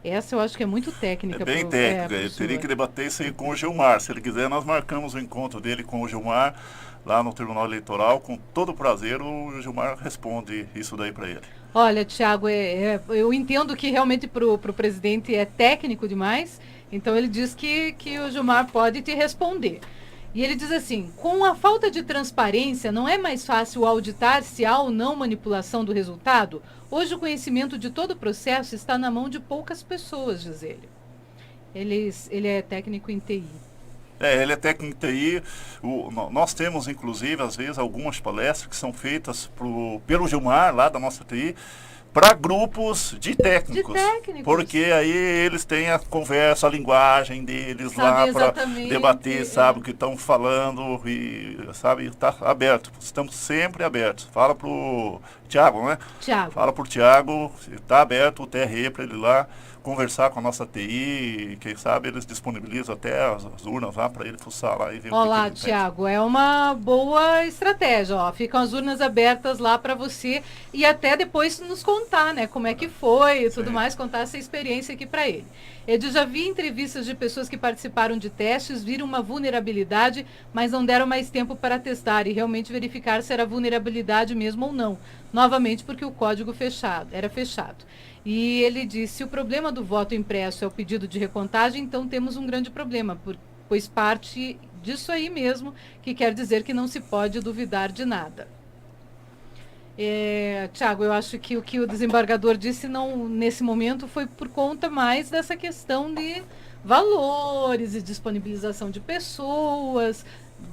Essa eu acho que é muito técnica. É bem técnica. Eu teria que debater isso aí com o Gilmar. Se ele quiser, nós marcamos o encontro dele com o Gilmar lá no Tribunal Eleitoral. Com todo prazer, o Gilmar responde isso daí para ele. Olha, Tiago, eu entendo que realmente para o presidente é técnico demais. Então ele diz que o Gilmar pode te responder. E ele diz assim: com a falta de transparência, não é mais fácil auditar se há ou não manipulação do resultado? Hoje o conhecimento de todo o processo está na mão de poucas pessoas, diz ele. Ele é técnico em TI. Ele é técnico de TI. Nós temos, inclusive, às vezes, algumas palestras que são feitas pelo Gilmar, lá da nossa TI, para grupos de técnicos, porque aí eles têm a conversa, a linguagem deles lá para debater, sabe o que estão falando e sabe, está aberto. Estamos sempre abertos. Fala pro Tiago, né? Fala pro Tiago, está aberto o TRE para ele lá conversar com a nossa TI, quem sabe eles disponibilizam até as urnas lá para ele fuçar lá e ver o que Tiago, é uma boa estratégia, ó. Ficam as urnas abertas lá para você e até depois nos contar, né, como é que foi e tudo mais, contar essa experiência aqui para ele. Eu já vi entrevistas de pessoas que participaram de testes, viram uma vulnerabilidade, mas não deram mais tempo para testar e realmente verificar se era vulnerabilidade mesmo ou não. Novamente, porque o código era fechado. E ele disse, se o problema do voto impresso é o pedido de recontagem, então temos um grande problema, pois parte disso aí mesmo, que quer dizer que não se pode duvidar de nada. Tiago, eu acho que o que o desembargador disse nesse momento foi por conta mais dessa questão de valores e disponibilização de pessoas,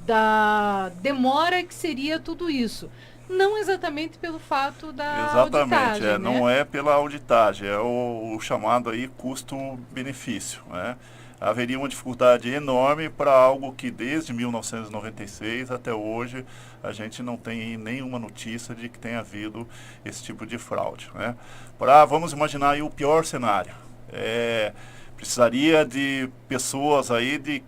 da demora que seria tudo isso. Não exatamente pelo fato da auditagem, né? Não é pela auditagem, é o chamado aí custo-benefício, né? Haveria uma dificuldade enorme para algo que desde 1996 até hoje a gente não tem nenhuma notícia de que tenha havido esse tipo de fraude, né? Vamos imaginar aí o pior cenário. Precisaria de pessoas aí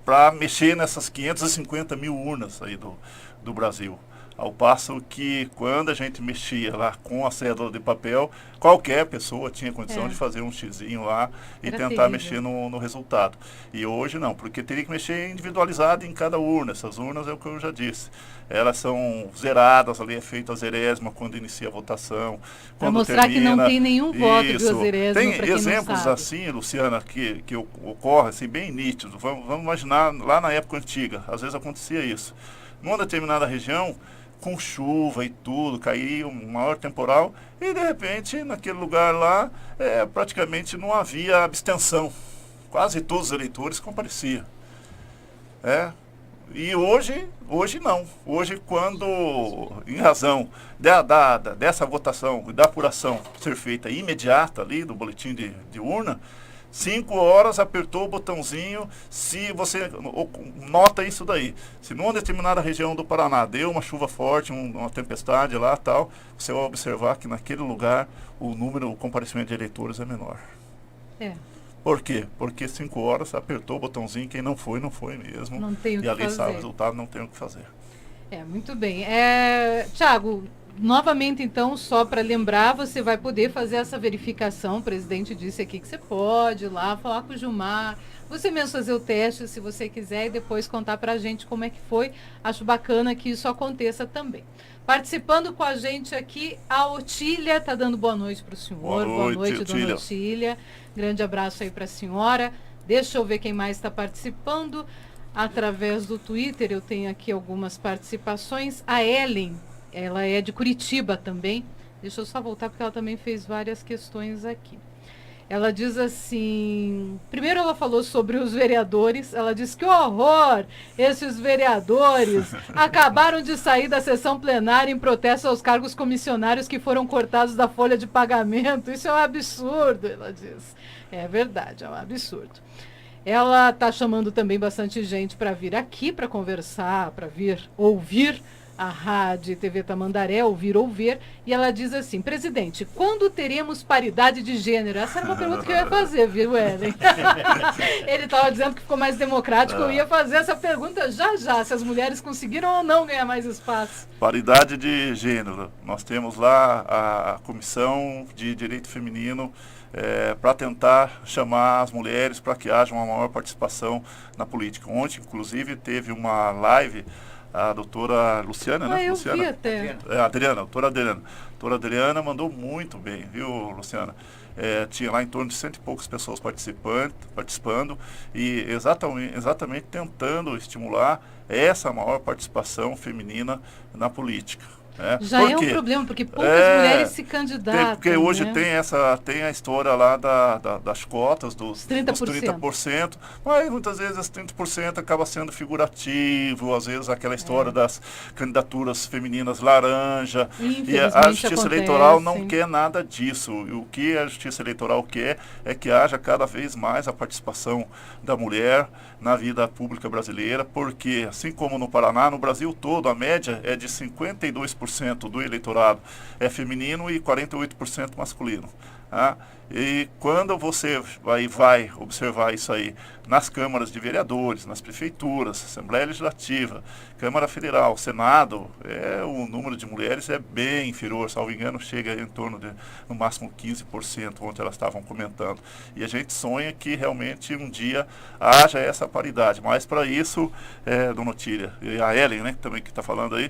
para mexer nessas 550 mil urnas aí do Brasil. Ao passo que quando a gente mexia lá com a cédula de papel, qualquer pessoa tinha condição de fazer um xizinho lá e tentar mexer no resultado. E hoje não, porque teria que mexer individualizado em cada urna. Essas urnas é o que eu já disse. Elas são zeradas, ali é feita a zerésima quando inicia a votação. Para mostrar termina, que não tem nenhum voto de zerésima. Tem exemplos assim, Luciana, que ocorrem assim, bem nítidos. Vamos imaginar lá na época antiga, às vezes acontecia isso. Numa determinada região, com chuva e tudo, caía um maior temporal e de repente naquele lugar lá praticamente não havia abstenção. Quase todos os eleitores compareciam. E hoje não. Hoje, quando, em razão dessa votação e da apuração ser feita imediata ali do boletim de urna, 5 horas, apertou o botãozinho, se você nota isso daí. Se numa determinada região do Paraná deu uma chuva forte, uma tempestade lá tal, você vai observar que naquele lugar o comparecimento de eleitores é menor. Por quê? Porque 5 horas, apertou o botãozinho, quem não foi mesmo. Não tem o que fazer. E ali sabe o resultado, não tem o que fazer. Muito bem. Tiago, novamente, então, só para lembrar, você vai poder fazer essa verificação. O presidente disse aqui que você pode ir lá falar com o Gilmar, você mesmo fazer o teste, se você quiser, e depois contar para a gente como é que foi. Acho bacana que isso aconteça também. Participando com a gente aqui, a Otília está dando boa noite para o senhor. Boa noite, dona Otília. Grande abraço aí para a senhora. Deixa eu ver quem mais está participando. Através do Twitter, eu tenho aqui algumas participações. A Ellen, ela é de Curitiba também. Deixa eu só voltar porque ela também fez várias questões aqui. Ela diz assim, primeiro ela falou sobre os vereadores, ela diz que horror, esses vereadores acabaram de sair da sessão plenária em protesto aos cargos comissionários que foram cortados da folha de pagamento, isso é um absurdo, ela diz. É verdade, é um absurdo. Ela está chamando também bastante gente para vir aqui, para conversar, para vir ouvir a Rádio e TV Tamandaré, ouvir, e ela diz assim, presidente, quando teremos paridade de gênero? Essa era uma pergunta que eu ia fazer, viu, Ellen? Ele estava dizendo que ficou mais democrático, eu ia fazer essa pergunta já, se as mulheres conseguiram ou não ganhar mais espaço. Paridade de gênero, nós temos lá a Comissão de Direito Feminino, para tentar chamar as mulheres para que haja uma maior participação na política. Ontem, inclusive, teve uma live, a doutora Luciana, né? Eu vi até. Adriana, doutora Adriana. Doutora Adriana mandou muito bem, viu, Luciana? Tinha lá em torno de 100 e poucas pessoas participando e exatamente tentando estimular essa maior participação feminina na política. Já é um problema, porque poucas mulheres se candidatam. Porque hoje tem a história lá das cotas, dos 30%, mas muitas vezes esse 30% acaba sendo figurativo, às vezes aquela história das candidaturas femininas laranja, e a Justiça Eleitoral não quer nada disso. O que a Justiça Eleitoral quer é que haja cada vez mais a participação da mulher na vida pública brasileira, porque, assim como no Paraná, no Brasil todo, a média é de 52% do eleitorado é feminino e 48% masculino. Tá? E quando você vai observar isso aí nas câmaras de vereadores, nas prefeituras, Assembleia Legislativa, Câmara Federal, Senado, o número de mulheres é bem inferior, salvo engano, chega em torno de, no máximo, 15%, onde elas estavam comentando. E a gente sonha que realmente um dia haja essa paridade. Mas para isso, Dona Otília, e a Ellen, né, também que está falando aí,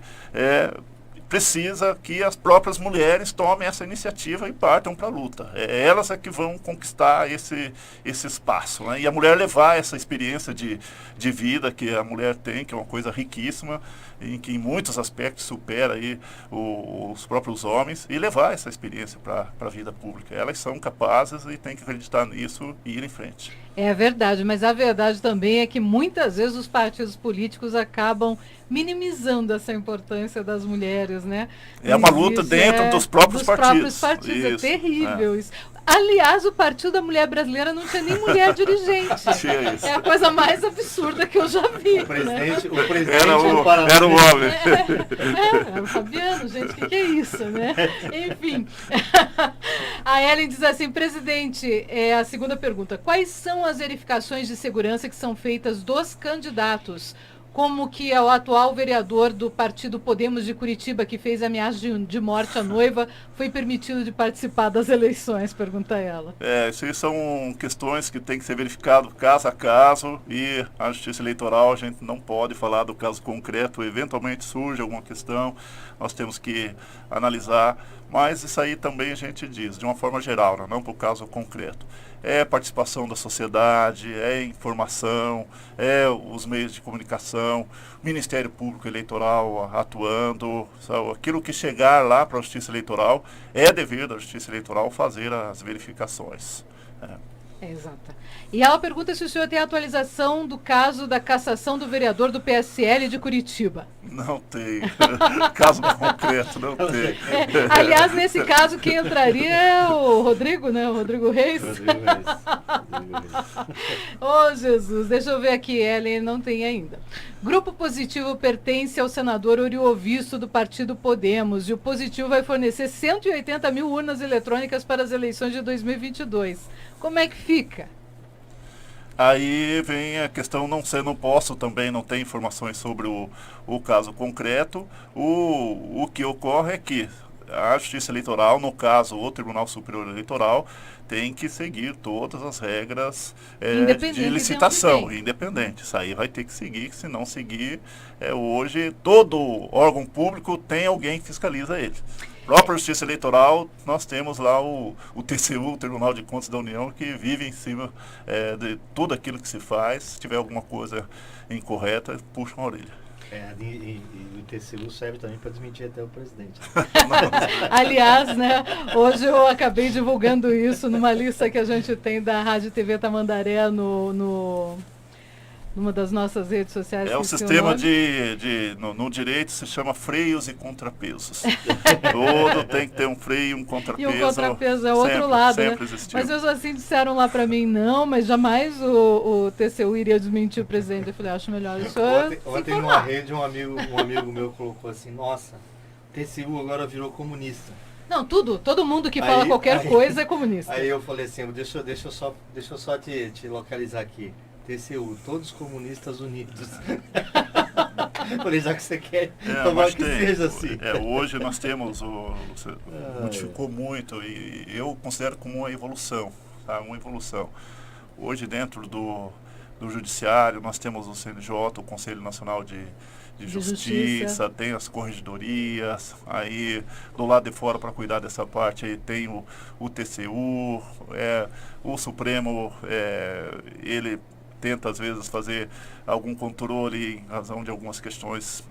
precisa que as próprias mulheres tomem essa iniciativa e partam para a luta. Elas é que vão conquistar esse espaço, né? E a mulher levar essa experiência de vida que a mulher tem, que é uma coisa riquíssima, em que em muitos aspectos supera aí os próprios homens, e levar essa experiência para a vida pública. Elas são capazes e têm que acreditar nisso e ir em frente. É verdade, mas a verdade também é que muitas vezes os partidos políticos acabam minimizando essa importância das mulheres, né? É uma luta dentro dos próprios partidos. Isso, é terrível isso. Aliás, o Partido da Mulher Brasileira não tinha nem mulher dirigente. É a coisa mais absurda que eu já vi. O presidente era o homem. Era o Fabiano, gente, o que é isso, né? Enfim. A Ellen diz assim, presidente, a segunda pergunta. Quais são as verificações de segurança que são feitas dos candidatos? Como que o atual vereador do Partido Podemos de Curitiba, que fez ameaça de morte à noiva, foi permitido de participar das eleições, pergunta ela. Isso aí são questões que tem que ser verificado caso a caso, e a Justiça Eleitoral, a gente não pode falar do caso concreto, eventualmente surge alguma questão, nós temos que analisar, mas isso aí também a gente diz, de uma forma geral, né? Não para o caso concreto. É participação da sociedade, é informação, é os meios de comunicação, Ministério Público Eleitoral atuando, sabe? Aquilo que chegar lá para a Justiça Eleitoral, é dever da Justiça Eleitoral fazer as verificações. Exato. E ela pergunta se o senhor tem atualização do caso da cassação do vereador do PSL de Curitiba. Não tem. Caso concreto, não tem. Aliás, nesse caso, quem entraria é o Rodrigo, né? O Rodrigo Reis. Oh, Jesus. Deixa eu ver aqui. Ellen não tem ainda. Grupo Positivo pertence ao senador Oriovisto do Partido Podemos. E o Positivo vai fornecer 180 mil urnas eletrônicas para as eleições de 2022. Como é que fica? Aí vem a questão, não posso também, não ter informações sobre o caso concreto. O que ocorre é que a Justiça Eleitoral, no caso o Tribunal Superior Eleitoral, tem que seguir todas as regras de licitação, independente. Isso aí vai ter que seguir, se não seguir, hoje todo órgão público tem alguém que fiscaliza ele. Própria Justiça Eleitoral, nós temos lá o TCU, o Tribunal de Contas da União, que vive em cima de tudo aquilo que se faz. Se tiver alguma coisa incorreta, puxa uma orelha. E o TCU serve também para desmentir até o presidente. Aliás, né, hoje eu acabei divulgando isso numa lista que a gente tem da Rádio TV Tamandaré numa das nossas redes sociais. É um sistema no direito se chama freios e contrapesos. Todo tem que ter um freio e um contrapeso. E o contrapeso é o outro lado, né? Mas eles assim disseram lá para mim, não, mas jamais o TCU iria desmentir o presidente. Eu falei, acho melhor o senhor Ontem numa rede um amigo meu colocou assim, nossa, TCU agora virou comunista. Não, todo mundo que fala qualquer coisa é comunista. Aí eu falei assim, deixa eu só te localizar aqui. TCU, todos comunistas unidos. Falei, já que você quer, tomara que seja assim. Hoje nós temos, modificou muito, e eu considero como uma evolução, tá? Uma evolução. Hoje dentro do Judiciário nós temos o CNJ, o Conselho Nacional de Justiça, tem as corregedorias, aí do lado de fora para cuidar dessa parte aí tem o TCU, o Supremo, ele tenta às vezes fazer algum controle em razão de algumas questões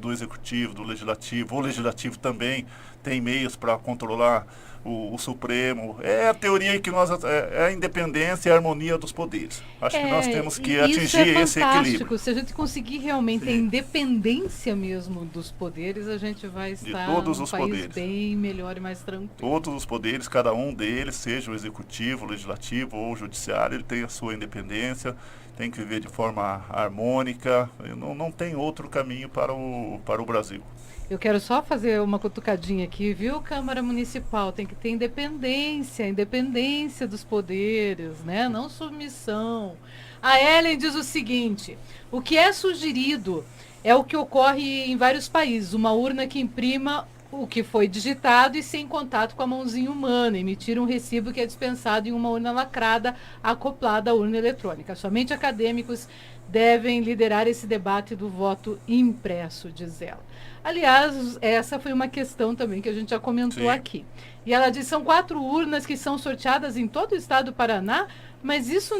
do Executivo, do Legislativo. O Legislativo também tem meios para controlar o Supremo. É a teoria que é a independência e a harmonia dos poderes. Acho que nós temos que atingir esse equilíbrio. Se a gente conseguir realmente a independência mesmo dos poderes, a gente vai estar num país bem melhor e mais tranquilo. Todos os poderes, cada um deles, seja o Executivo, o Legislativo ou o Judiciário, ele tem a sua independência, tem que viver de forma harmônica, não tem outro caminho para o Brasil. Eu quero só fazer uma cutucadinha aqui, viu? Câmara Municipal tem que ter independência dos poderes, né? Não submissão. A Ellen diz o seguinte: o que é sugerido é o que ocorre em vários países, uma urna que imprima o que foi digitado e sem contato com a mãozinha humana, emitir um recibo que é dispensado em uma urna lacrada acoplada à urna eletrônica. Somente acadêmicos devem liderar esse debate do voto impresso, diz ela. Aliás, essa foi uma questão também que a gente já comentou aqui. E ela diz, são 4 urnas que são sorteadas em todo o estado do Paraná, mas isso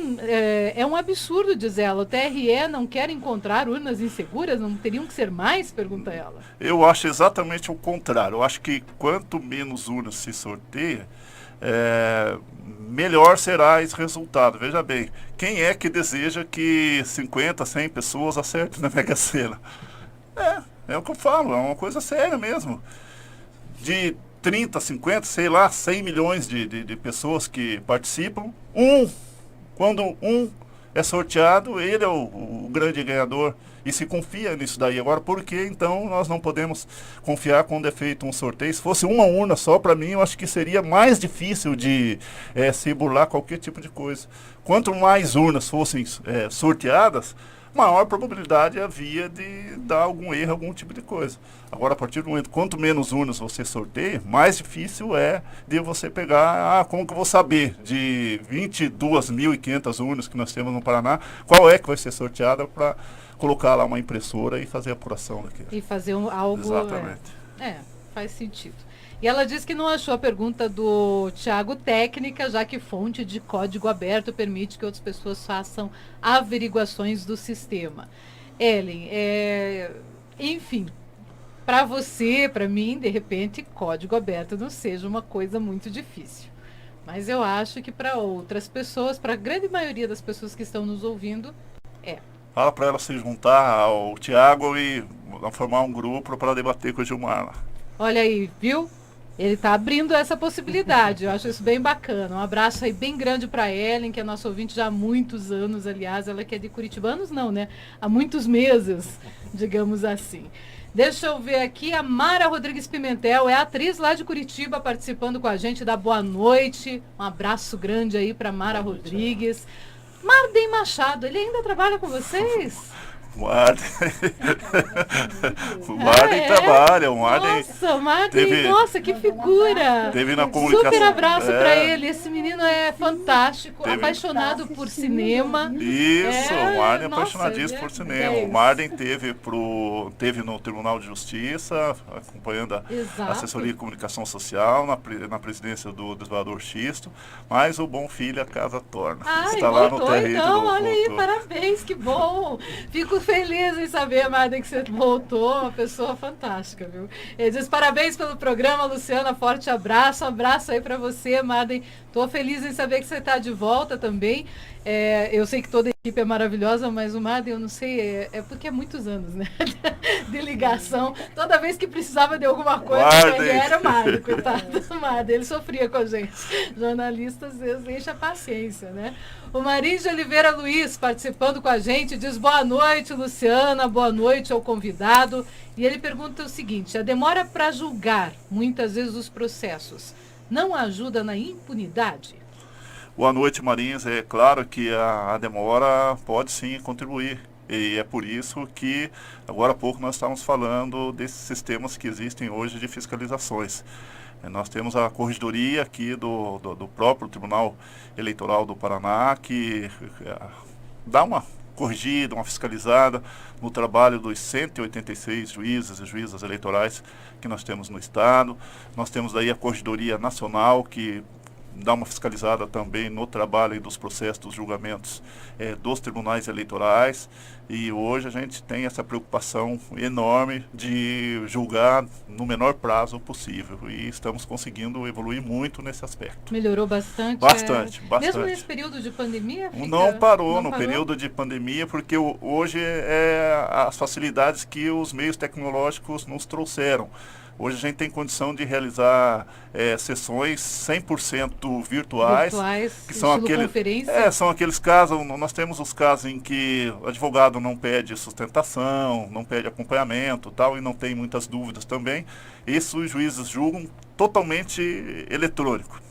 é um absurdo, diz ela. O TRE não quer encontrar urnas inseguras? Não teriam que ser mais? Pergunta ela. Eu acho exatamente o contrário. Eu acho que quanto menos urnas se sorteia, melhor será esse resultado. Veja bem, quem é que deseja que 50, 100 pessoas acertem na Mega Sena? É o que eu falo, é uma coisa séria mesmo. De 30, 50, sei lá, 100 milhões de pessoas que participam, quando um é sorteado, ele é o grande ganhador. E se confia nisso daí. Agora, por que então nós não podemos confiar quando é feito um sorteio? Se fosse uma urna só, para mim, eu acho que seria mais difícil de se burlar qualquer tipo de coisa. Quanto mais urnas fossem sorteadas, maior probabilidade havia de dar algum erro, algum tipo de coisa. Agora, a partir do momento, quanto menos urnas você sorteia, mais difícil é de você pegar, como que eu vou saber de 22.500 urnas que nós temos no Paraná, qual é que vai ser sorteada para colocar lá uma impressora e fazer a apuração daquilo. E fazer algo... Exatamente. Faz sentido. E ela disse que não achou a pergunta do Thiago técnica, já que fonte de código aberto permite que outras pessoas façam averiguações do sistema. Ellen, enfim, para você, para mim, de repente, código aberto não seja uma coisa muito difícil. Mas eu acho que para outras pessoas, para a grande maioria das pessoas que estão nos ouvindo, Fala para ela se juntar ao Thiago e formar um grupo para debater com o Gilmar lá. Olha aí, viu? Ele está abrindo essa possibilidade, eu acho isso bem bacana. Um abraço aí bem grande para Ellen, que é nossa ouvinte já há muitos anos, aliás, ela que é de Curitiba, anos não, né? Há muitos meses, digamos assim. Deixa eu ver aqui, a Mara Rodrigues Pimentel, é atriz lá de Curitiba, participando com a gente da Boa Noite. Um abraço grande aí para Mara Rodrigues. Marden Machado, ele ainda trabalha com vocês? O Marden trabalha, o Marden... Nossa, o Marden, nossa, que figura! Teve na comunicação. Super abraço para ele, esse menino é fantástico, apaixonado por cinema. Isso, o Marden é apaixonadíssimo por cinema. O Marden teve no Tribunal de Justiça, acompanhando a assessoria de comunicação social, na presidência do desembargador Xisto, mas o bom filho a casa torna. Está lá no terreno. Então, olha aí, parabéns, que bom! Fico feliz em saber, Marden, que você voltou, uma pessoa fantástica, viu? Ele diz, parabéns pelo programa, Luciana, forte abraço, aí para você, Marden. Tô feliz em saber que você está de volta também. Eu sei que toda a equipe é maravilhosa, mas o Marden, eu não sei, porque é muitos anos, né? De ligação. Toda vez que precisava de alguma coisa, ele era o Marden, coitado do Marden. Ele sofria com a gente. Jornalistas, eles enchem a paciência, né? O Marinho de Oliveira Luiz, participando com a gente, diz boa noite, Luciana, boa noite ao convidado. E ele pergunta o seguinte, a demora para julgar, muitas vezes, os processos, não ajuda na impunidade? Boa noite, Marins. É claro que a demora pode sim contribuir. E é por isso que, agora há pouco, nós estávamos falando desses sistemas que existem hoje de fiscalizações. Nós temos a corregedoria aqui do próprio Tribunal Eleitoral do Paraná, que dá uma corrigida, uma fiscalizada no trabalho dos 186 juízes e juízas eleitorais que nós temos no Estado. Nós temos daí a Corregedoria Nacional, que dar uma fiscalizada também no trabalho e dos processos, dos julgamentos dos tribunais eleitorais, e hoje a gente tem essa preocupação enorme de julgar no menor prazo possível, e estamos conseguindo evoluir muito nesse aspecto. Melhorou bastante? Bastante. Mesmo nesse período de pandemia? Não parou no período de pandemia, porque hoje as facilidades que os meios tecnológicos nos trouxeram. Hoje a gente tem condição de realizar sessões 100% virtuais, que são aqueles casos, nós temos os casos em que o advogado não pede sustentação, não pede acompanhamento, tal, e não tem muitas dúvidas também. Isso os juízes julgam totalmente eletrônico.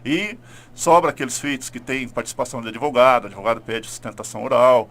E sobra aqueles feitos que tem participação de advogado, o advogado pede sustentação oral,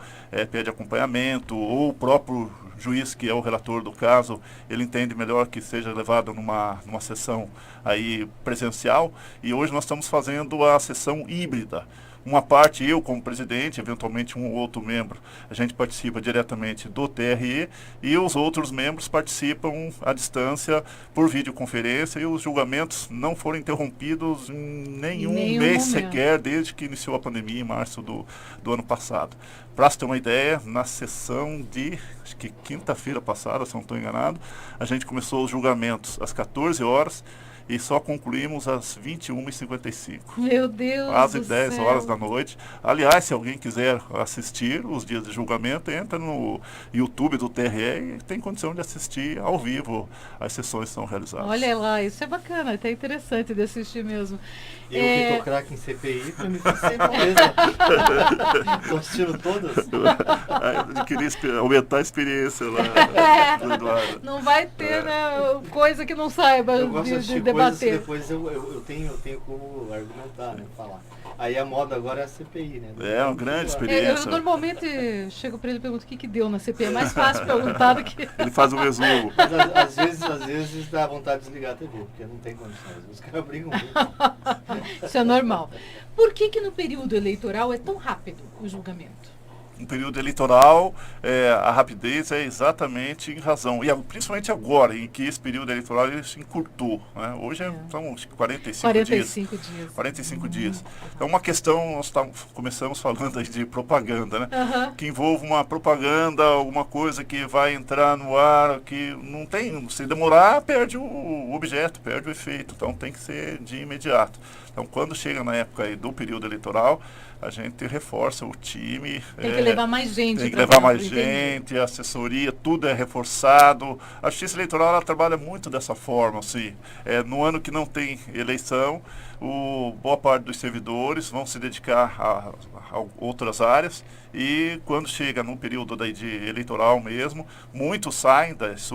pede acompanhamento, ou o próprio juiz, que é o relator do caso, ele entende melhor que seja levado numa sessão aí presencial, e hoje nós estamos fazendo a sessão híbrida. Uma parte, eu como presidente, eventualmente um ou outro membro, a gente participa diretamente do TRE, e os outros membros participam à distância por videoconferência, e os julgamentos não foram interrompidos em nenhum mês sequer, desde que iniciou a pandemia em março do ano passado. Para você ter uma ideia, na sessão de, acho que quinta-feira passada, se não estou enganado, a gente começou os julgamentos às 14 horas, e só concluímos às 21h55. Meu Deus Quase 10 horas da noite. Aliás, se alguém quiser assistir os dias de julgamento, entra no YouTube do TRE e tem condição de assistir ao vivo as sessões que são realizadas. Olha lá, isso é bacana, até interessante de assistir mesmo. Eu que tô craque em CPI, para mim tem que ser mesmo. Estou assistindo todas. Eu queria aumentar a experiência lá do Eduardo. Não vai ter coisa que não saiba de debater. Depois eu tenho como argumentar, né, falar. Aí a moda agora é a CPI, né? É uma grande experiência. Eu normalmente chego para ele e pergunto o que deu na CPI. É mais fácil perguntar do que... Ele faz um resumo. Mas às vezes dá vontade de desligar a TV, porque não tem condições. Os caras brigam muito. Isso é normal. Por que no período eleitoral é tão rápido o julgamento? No período eleitoral, a rapidez é exatamente em razão, e principalmente agora, em que esse período eleitoral ele se encurtou, né? Hoje são 45 dias. 45 dias. Então, uma questão, nós começamos falando aí de propaganda, né? Que envolve uma propaganda, alguma coisa que vai entrar no ar, que não tem, se demorar, perde o objeto, perde o efeito, então tem que ser de imediato. Então, quando chega na época aí do período eleitoral, a gente reforça o time. Tem que levar mais gente. Tem que levar mais gente, a assessoria, tudo é reforçado. A Justiça Eleitoral ela trabalha muito dessa forma. Assim, no ano que não tem eleição, boa parte dos servidores vão se dedicar a outras áreas, e quando chega no período eleitoral mesmo, muitos saem das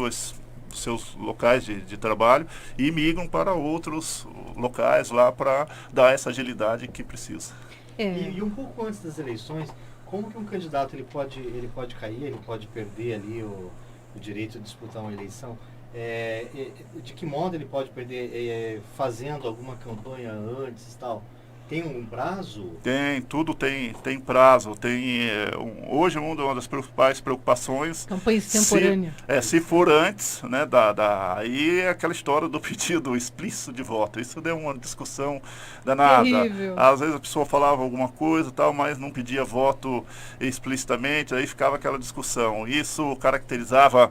seus locais de trabalho e migram para outros locais lá para dar essa agilidade que precisa. E um pouco antes das eleições, como que um candidato ele pode cair, ele pode perder ali o direito de disputar uma eleição? De que modo ele pode perder? Fazendo alguma campanha antes e tal? Tem um prazo? Tudo tem prazo. Hoje uma das principais preocupações... Campanha extemporânea. Se for antes, né, aí é aquela história do pedido explícito de voto. Isso deu uma discussão danada. Terrível. Às vezes a pessoa falava alguma coisa, tal, mas não pedia voto explicitamente, aí ficava aquela discussão. Isso caracterizava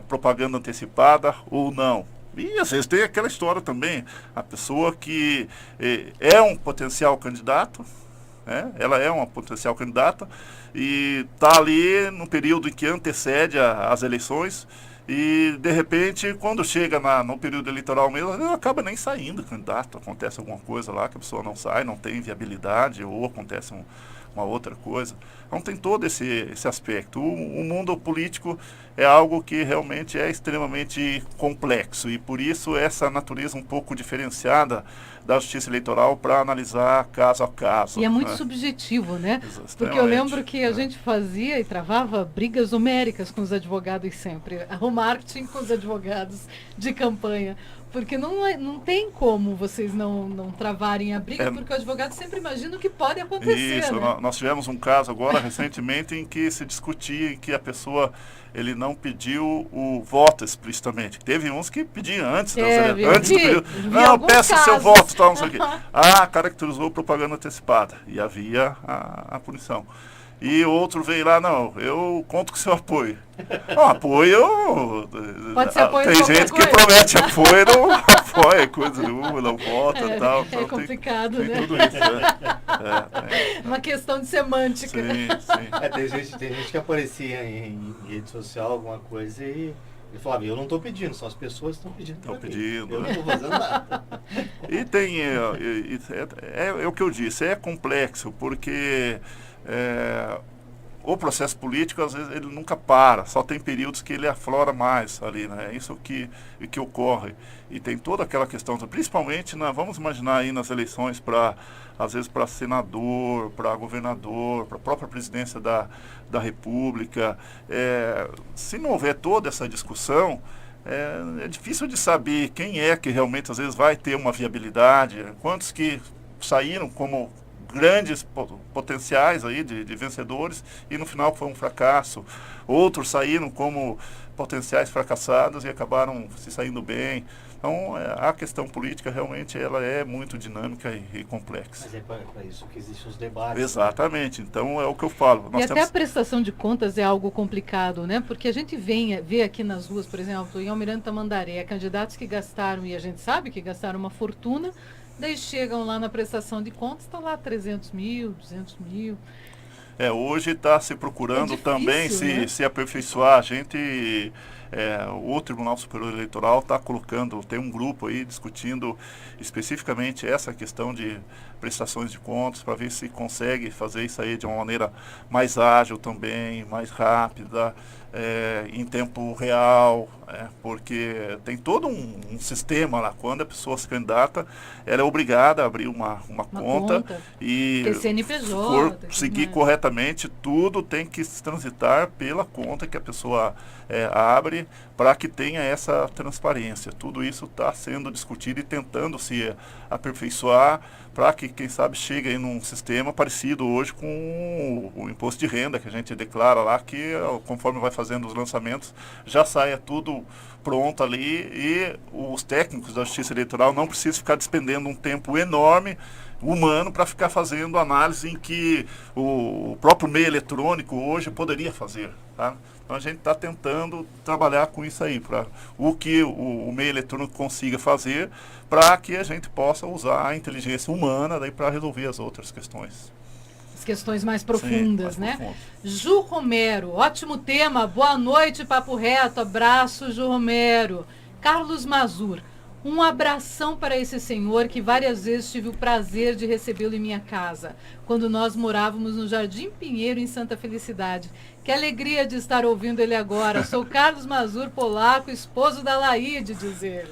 propaganda antecipada ou não. E às vezes tem aquela história também, a pessoa que é um potencial candidato, ela é uma potencial candidata, e está ali no período em que antecede as eleições, e de repente, quando chega no período eleitoral mesmo, ela acaba nem saindo candidato, acontece alguma coisa lá que a pessoa não sai, não tem viabilidade, ou acontece uma outra coisa. Então tem todo esse aspecto. O mundo político é algo que realmente é extremamente complexo, e por isso essa natureza um pouco diferenciada da justiça eleitoral para analisar caso a caso. E é muito subjetivo, né? Porque eu lembro que a gente fazia e travava brigas homéricas com os advogados sempre, o marketing com os advogados de campanha, Porque não tem como vocês não travarem a briga, porque o advogado sempre imagina o que pode acontecer. Isso, né? Nós tivemos um caso agora recentemente em que se discutia que a pessoa ele não pediu o voto explicitamente. Teve uns que pediam antes, antes do período. Não, peça o seu voto, tal, não sei o quê. Caracterizou propaganda antecipada e havia a punição. E outro veio lá, não, eu conto com seu apoio. Apoio... Pode ser apoio tem gente que promete apoio e não apoia coisa nenhuma, não vota e tal. É complicado, tem né? Tudo isso, Uma questão de semântica. Sim. Tem gente que aparecia em rede social, alguma coisa, e ele falava, eu não estou pedindo, são as pessoas que estão pedindo. Estão pedindo. Eu não estou fazendo nada. E tem... É o que eu disse, é complexo, porque... o processo político, às vezes, ele nunca para, só tem períodos que ele aflora mais ali, né? É isso que ocorre. E tem toda aquela questão, principalmente, vamos imaginar aí nas eleições às vezes para senador, para governador, para a própria presidência da República. Se não houver toda essa discussão, é difícil de saber quem é que realmente, às vezes, vai ter uma viabilidade, quantos que saíram como grandes potenciais aí de vencedores e no final foi um fracasso. Outros saíram como potenciais fracassados e acabaram se saindo bem. Então, a questão política realmente ela é muito dinâmica e complexa. Mas é para isso que existem os debates. Exatamente. Né? Então, é o que eu falo. E até a prestação de contas é algo complicado, né? Porque a gente vê aqui nas ruas, por exemplo, em Almirante Tamandaré, candidatos que gastaram, e a gente sabe que gastaram uma fortuna. Daí chegam lá na prestação de contas, está lá 300 mil, 200 mil. Hoje está se procurando também se aperfeiçoar. A gente, o Tribunal Superior Eleitoral está tem um grupo aí discutindo especificamente essa questão de prestações de contas para ver se consegue fazer isso aí de uma maneira mais ágil também, mais rápida, em tempo real, porque tem todo um sistema lá. Quando a pessoa se candidata, ela é obrigada a abrir uma conta e CNPJ, seguir corretamente, tudo tem que se transitar pela conta que a pessoa abre para que tenha essa transparência. Tudo isso está sendo discutido e tentando se aperfeiçoar para que, quem sabe, chegue aí num sistema parecido hoje com o imposto de renda que a gente declara lá, que conforme vai fazendo os lançamentos, já saia tudo pronto ali e os técnicos da Justiça Eleitoral não precisam ficar despendendo um tempo enorme humano para ficar fazendo análise em que o próprio meio eletrônico hoje poderia fazer, tá? Então a gente está tentando trabalhar com isso aí, para o que o meio eletrônico consiga fazer, para que a gente possa usar a inteligência humana para resolver as outras questões. As questões mais profundas, né? Profundas. Ju Romero, ótimo tema, boa noite, Papo Reto, abraço, Ju Romero. Carlos Mazur, um abração para esse senhor que várias vezes tive o prazer de recebê-lo em minha casa, quando nós morávamos no Jardim Pinheiro, em Santa Felicidade. Que alegria de estar ouvindo ele agora. Sou Carlos Mazur, polaco, esposo da Laíde, diz ele.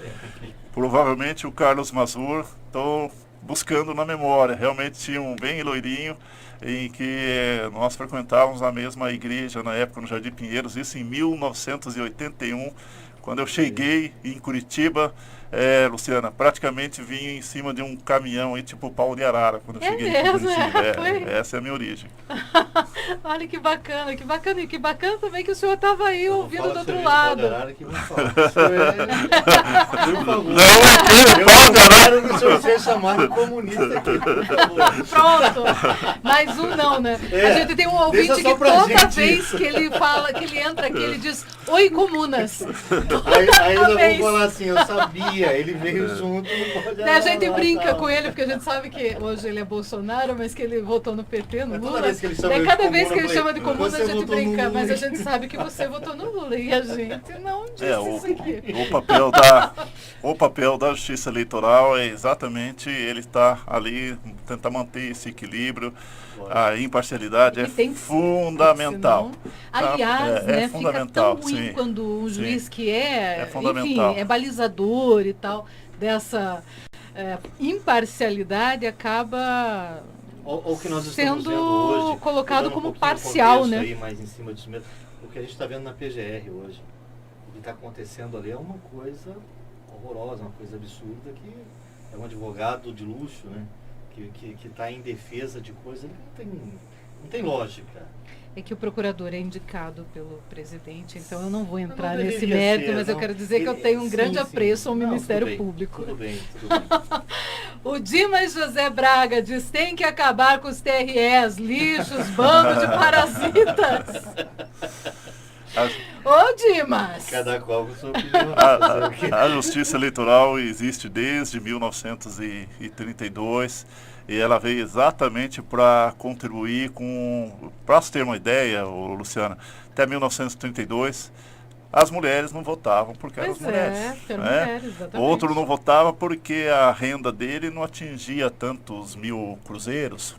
Provavelmente o Carlos Mazur, estou buscando na memória. Realmente tinha um bem loirinho, em que nós frequentávamos a mesma igreja na época no Jardim Pinheiros, isso em 1981. Quando eu cheguei em Curitiba, Luciana, praticamente vim em cima de um caminhão aí, tipo pau de arara, quando eu cheguei em Curitiba. Essa é a minha origem. Olha que bacana, que bacana. E que bacana também que o senhor estava aí ouvindo do outro lado. Eu quero que o senhor seja chamado comunista aqui. Pronto. Mais um não, né? A gente tem um ouvinte que toda vez que ele fala, que ele entra aqui, ele diz, oi comunas. Aí eu vou falar assim, eu sabia, ele veio junto, não pode. A gente brinca com ele, porque a gente sabe que hoje ele é Bolsonaro, mas que ele votou no PT, no Lula. Cada vez que ele chama de comuna, a gente brinca, mas a gente sabe que você votou no Lula e a gente não disse isso aqui. O papel da Justiça Eleitoral é exatamente ele estar ali, tentar manter esse equilíbrio. A imparcialidade é fundamental. Senão, aliás, né, fica tão ruim quando um juiz que enfim, é balizador e tal, dessa imparcialidade acaba o que nós sendo hoje, colocado como parcial, né? Aí, mais em cima disso mesmo, o que a gente está vendo na PGR hoje, o que está acontecendo ali é uma coisa horrorosa, uma coisa absurda, que é um advogado de luxo, né? Que está em defesa de coisa que não tem lógica. É que o procurador é indicado pelo presidente, então eu não vou entrar não nesse mérito, ser, mas não. eu quero dizer que eu tenho um grande apreço ao Ministério tudo bem, Público. Tudo bem. O Dimas José Braga diz: tem que acabar com os TREs, lixos, bando de parasitas. Ô Dimas! Cada qual com sua opinião. A Justiça Eleitoral existe desde 1932 e ela veio exatamente para contribuir para você ter uma ideia, Luciana, até 1932 as mulheres não votavam porque eram mulheres. Mulheres, exatamente. Outro não votava porque a renda dele não atingia tantos 1.000 cruzeiros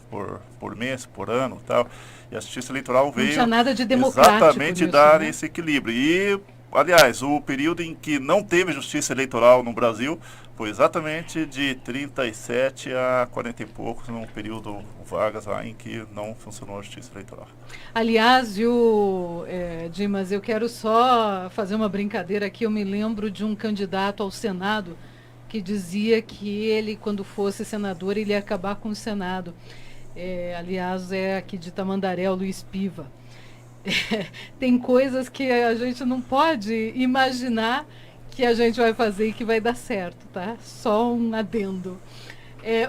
por mês, por ano e tal. E a Justiça Eleitoral veio não tinha nada de democrático exatamente nisso, dar né? esse equilíbrio. E, aliás, o período em que não teve Justiça Eleitoral no Brasil foi exatamente de 37 a 40 e poucos, num período Vargas lá em que não funcionou a Justiça Eleitoral. Aliás, Dimas, eu quero só fazer uma brincadeira aqui. Eu me lembro de um candidato ao Senado que dizia que ele, quando fosse senador, ele ia acabar com o Senado. Aliás, é aqui de Tamandaré, o Luiz Piva. Tem coisas que a gente não pode imaginar que a gente vai fazer e que vai dar certo, tá? Só um adendo.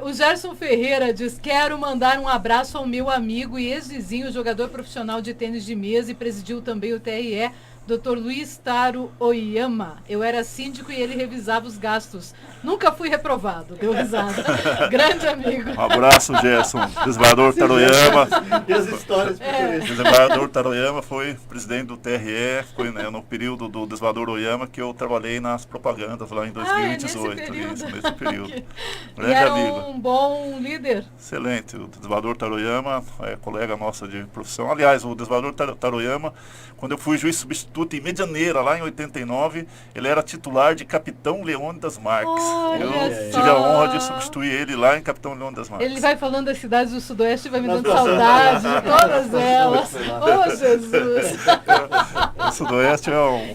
O Gerson Ferreira diz: quero mandar um abraço ao meu amigo e ex-vizinho, jogador profissional de tênis de mesa e presidiu também o TRE, Dr. Luiz Taro Oyama. Eu era síndico e ele revisava os gastos. Nunca fui reprovado. Deu risada. Grande amigo. Um abraço, Gerson. Desembargador Taro Oyama. E as histórias Desembargador Taro Oyama foi presidente do TRE. Foi no período do desembargador Oyama que eu trabalhei nas propagandas lá em 2018. Nesse período. E era um bom líder. Excelente. O desembargador Taro Oyama é colega nossa de profissão. Aliás, o desembargador Taro Oyama, quando eu fui juiz substituto em Medianeira, lá em 89, ele era titular de Capitão Leônidas Marques. Eu tive a honra de substituir ele lá em Capitão Leônidas Marques. Ele vai falando das cidades do Sudoeste e vai me dando saudade de todas elas. Oh, Jesus! O Sudoeste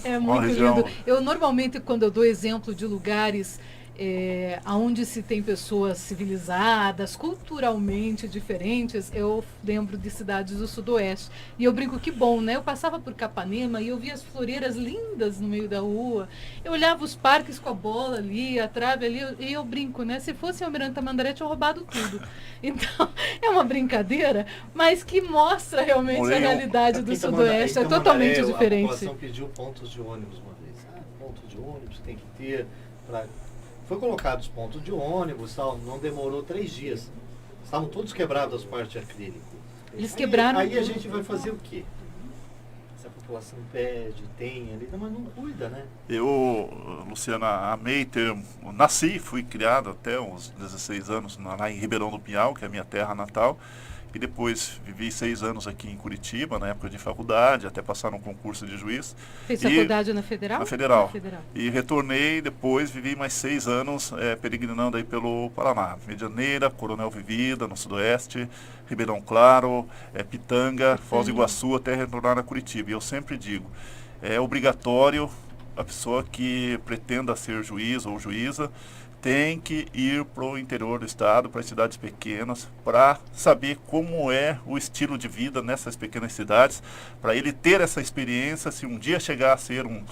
é uma região... Lindo. Eu normalmente, quando eu dou exemplo de lugares onde se tem pessoas civilizadas, culturalmente diferentes, eu lembro de cidades do Sudoeste. E eu brinco, que bom, né? Eu passava por Capanema e eu via as floreiras lindas no meio da rua. Eu olhava os parques com a bola ali, a trave ali, e eu brinco, né? Se fosse o Almirante Tamandaré, tinha roubado tudo. Então, é uma brincadeira, mas que mostra realmente a realidade do Sudoeste. É totalmente diferente. A população pediu pontos de ônibus uma vez. Ponto de ônibus tem que ter para... Foi colocado os pontos de ônibus, tal, não demorou 3 dias. Estavam todos quebrados as partes de acrílico. Eles quebraram Aí a gente vai fazer o quê? Se a população pede, tem ali, mas não cuida, né? Eu, Luciana, amei nasci, fui criado até uns 16 anos lá em Ribeirão do Pinhal, que é a minha terra natal. E depois vivi 6 anos aqui em Curitiba, na época de faculdade, até passar no concurso de juiz. Fez faculdade na Federal? Na Federal. E retornei, depois vivi mais 6 anos peregrinando aí pelo Paraná. Medianeira, Coronel Vivida, no Sudoeste, Ribeirão Claro, Pitanga, Foz do Iguaçu, até retornar a Curitiba. E eu sempre digo, é obrigatório a pessoa que pretenda ser juiz ou juíza tem que ir para o interior do estado, para as cidades pequenas, para saber como é o estilo de vida nessas pequenas cidades, para ele ter essa experiência, se um dia chegar a ser um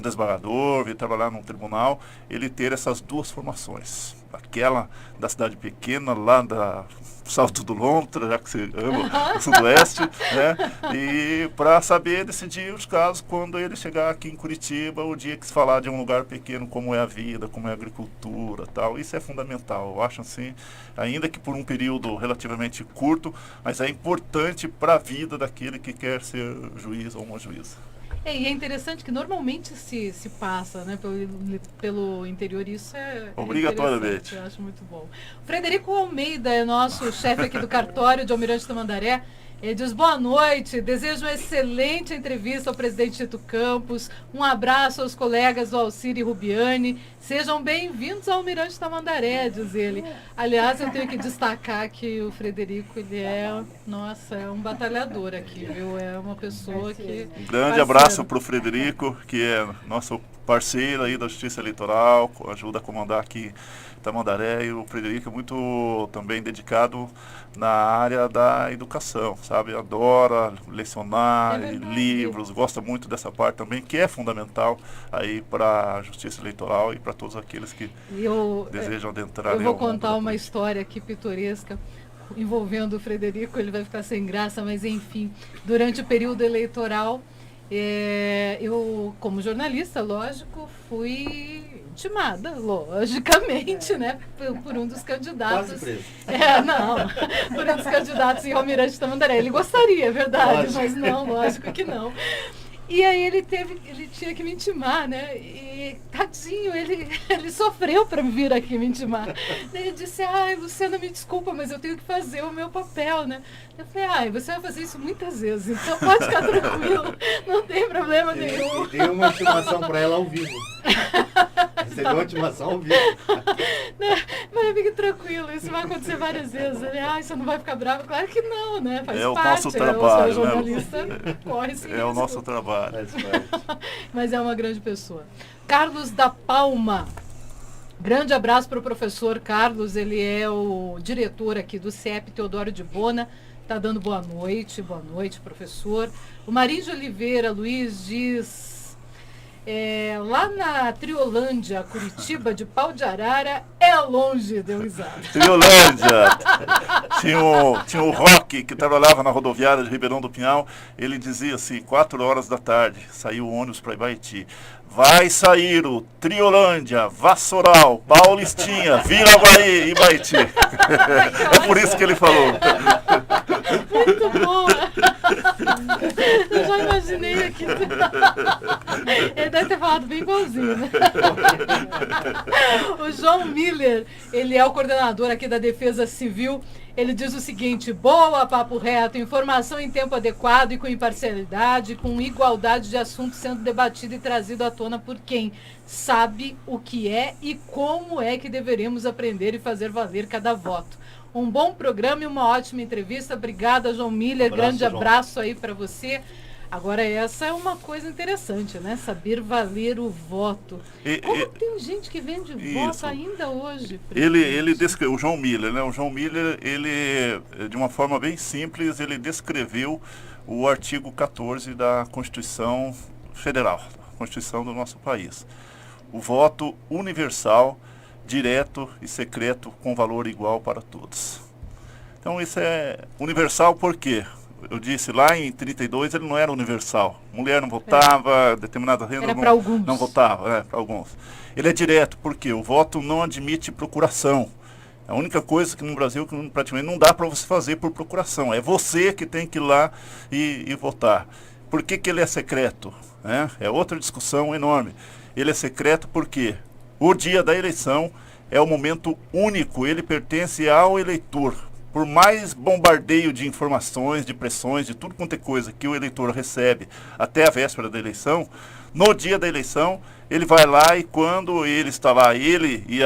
desembargador, vir trabalhar num tribunal, ele ter essas 2 formações. Aquela da cidade pequena, lá da Salto do Lontra, já que você ama o Sudoeste, né? E para saber decidir os casos quando ele chegar aqui em Curitiba, o dia que se falar de um lugar pequeno, como é a vida, como é a agricultura, tal. Isso é fundamental. Eu acho assim, ainda que por um período relativamente curto, mas é importante para a vida daquele que quer ser juiz ou uma juíza. E é interessante que normalmente se passa, né, pelo interior, isso é obrigatoriamente. Eu acho muito bom. Frederico Almeida é nosso chefe aqui do cartório de Almirante Tamandaré. Ele diz boa noite, desejo uma excelente entrevista ao presidente Tito Campos, um abraço aos colegas do Alcir e Rubiane, sejam bem-vindos ao Almirante Tamandaré, diz ele. Aliás, eu tenho que destacar que o Frederico, ele é, nossa, é um batalhador aqui, viu? É uma pessoa que... Um grande abraço para o Frederico, que é nosso parceiro aí da Justiça Eleitoral, ajuda a comandar aqui Tamandaré, e o Frederico é muito também dedicado na área da educação, sabe? Adora lecionar, livros, gosta muito dessa parte também, que é fundamental aí para a Justiça Eleitoral e para todos aqueles que desejam adentrar. Eu vou contar uma história aqui pitoresca envolvendo o Frederico, ele vai ficar sem graça, mas enfim, durante o período eleitoral, eu, como jornalista, lógico, fui intimada, logicamente, né, por um dos candidatos. Quase preso. Por um dos candidatos em Almirante Tamandaré. Ele gostaria, é verdade, mas não, lógico que não. E aí ele tinha que me intimar, né? E tadinho, ele sofreu para vir aqui me intimar. Ele disse, Luciana, me desculpa, mas eu tenho que fazer o meu papel, né? Eu falei, você vai fazer isso muitas vezes, então pode ficar tranquilo, não tem problema nenhum. E dei uma intimação para ela ao vivo. Recebeu uma intimação ao vivo. Mas fique tranquilo, isso vai acontecer várias vezes. Ele, você não vai ficar bravo? Claro que não, né? Faz parte. O nosso trabalho, sou jornalista, corre esse risco. O nosso trabalho. Mas é uma grande pessoa. Carlos da Palma. Grande abraço para o professor Carlos, ele é o diretor aqui do CEP Teodoro de Bona. Está dando boa noite, professor. O Marinho de Oliveira Luiz diz... lá na Triolândia, Curitiba, de Pau de Arara, é longe, deu risada. Triolândia! Tinha o Roque, que trabalhava na rodoviária de Ribeirão do Pinhal, ele dizia assim, 4 horas da tarde, saiu o ônibus para Ibaiti. Vai sair o Triolândia, Vassoural, Paulistinha, Vila Guaí, Ibaiti. É por isso que ele falou. Muito boa! Eu já imaginei aqui. Ele deve ter falado bem igualzinho, né? O João Miller, ele é o coordenador aqui da Defesa Civil. Ele diz o seguinte: boa, papo reto, informação em tempo adequado e com imparcialidade, com igualdade de assunto sendo debatido e trazido à tona por quem sabe o que é e como é que deveremos aprender e fazer valer cada voto. Um bom programa e uma ótima entrevista. Obrigada, João Miller. Grande abraço aí para você. Agora, essa é uma coisa interessante, né? Saber valer o voto. Como tem gente que vende voto ainda hoje? Ele descreveu, o João Miller, né? O João Miller, ele, de uma forma bem simples, ele descreveu o artigo 14 da Constituição Federal, da Constituição do nosso país. O voto universal, direto e secreto, com valor igual para todos. Então, isso é universal por quê? Eu disse, lá em 32 ele não era universal. Mulher não votava, determinada renda não votava, para alguns. Ele é direto, porque o voto não admite procuração. A única coisa que no Brasil que praticamente não dá para você fazer por procuração. É você que tem que ir lá e votar. Por que ele é secreto? É outra discussão enorme. Ele é secreto porque o dia da eleição é o momento único, ele pertence ao eleitor. Por mais bombardeio de informações, de pressões, de tudo quanto é coisa que o eleitor recebe até a véspera da eleição, no dia da eleição, ele vai lá e quando ele está lá, ele e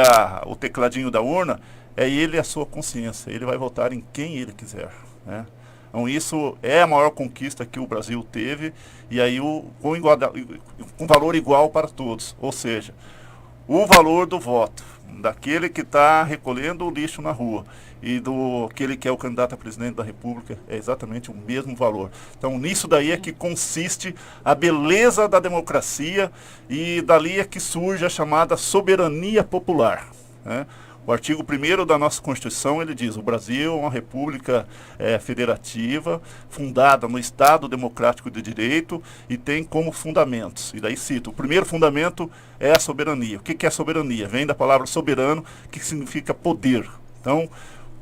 o tecladinho da urna, é ele e a sua consciência. Ele vai votar em quem ele quiser, né? Então isso é a maior conquista que o Brasil teve, e aí com valor igual para todos, ou seja, o valor do voto, daquele que está recolhendo o lixo na rua e do aquele que é o candidato a presidente da República, é exatamente o mesmo valor. Então nisso daí é que consiste a beleza da democracia e dali é que surge a chamada soberania popular, né? O artigo 1º da nossa Constituição, ele diz: o Brasil é uma república federativa, fundada no Estado Democrático de Direito e tem como fundamentos. E daí cita, o primeiro fundamento é a soberania. O que é soberania? Vem da palavra soberano, que significa poder. Então,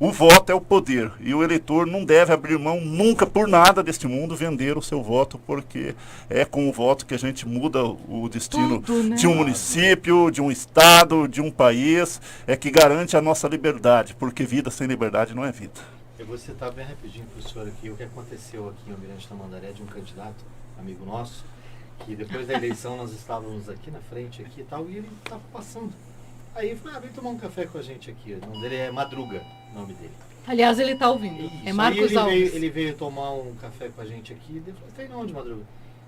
o voto é o poder e o eleitor não deve abrir mão nunca por nada deste mundo vender o seu voto, porque é com o voto que a gente muda o destino de um município, de um estado, de um país, é que garante a nossa liberdade, porque vida sem liberdade não é vida. Eu vou citar bem rapidinho para o senhor aqui o que aconteceu aqui em Almirante Tamandaré de um candidato, amigo nosso, que depois da eleição nós estávamos aqui na frente aqui e tal, e ele estava passando. Aí eu falei, vem tomar um café com a gente aqui. O nome dele é Madruga, o nome dele. Aliás, ele está ouvindo. Isso. É Marcos Alves. Ele veio tomar um café com a gente aqui. Eu falei, tá indo onde, Madruga?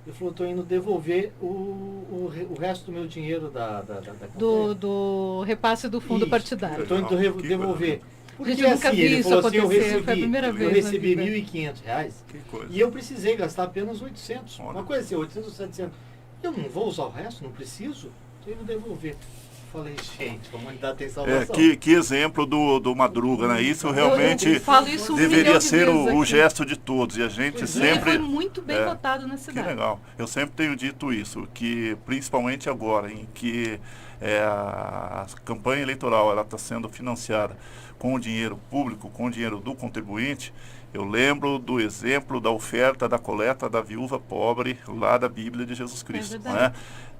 Ele falou, estou indo devolver o resto do meu dinheiro da do repasse do fundo partidário. Estou indo devolver. Porque gente, eu nunca vi isso acontecer, foi a primeira vez. Eu recebi R$1.500 coisa. e eu precisei gastar apenas 800. Uma coisa assim, 800 ou 700. Eu não vou usar o resto, não preciso, estou indo devolver. Falei, gente, a humanidade tem salvação. Que exemplo do Madruga, né? Isso realmente isso deveria ser o gesto de todos. E a gente sempre... Ele foi muito bem votado na cidade. Que legal. Eu sempre tenho dito isso, que principalmente agora, em que a campanha eleitoral está sendo financiada com o dinheiro público, com o dinheiro do contribuinte, eu lembro do exemplo da oferta da coleta da viúva pobre lá da Bíblia de Jesus Cristo.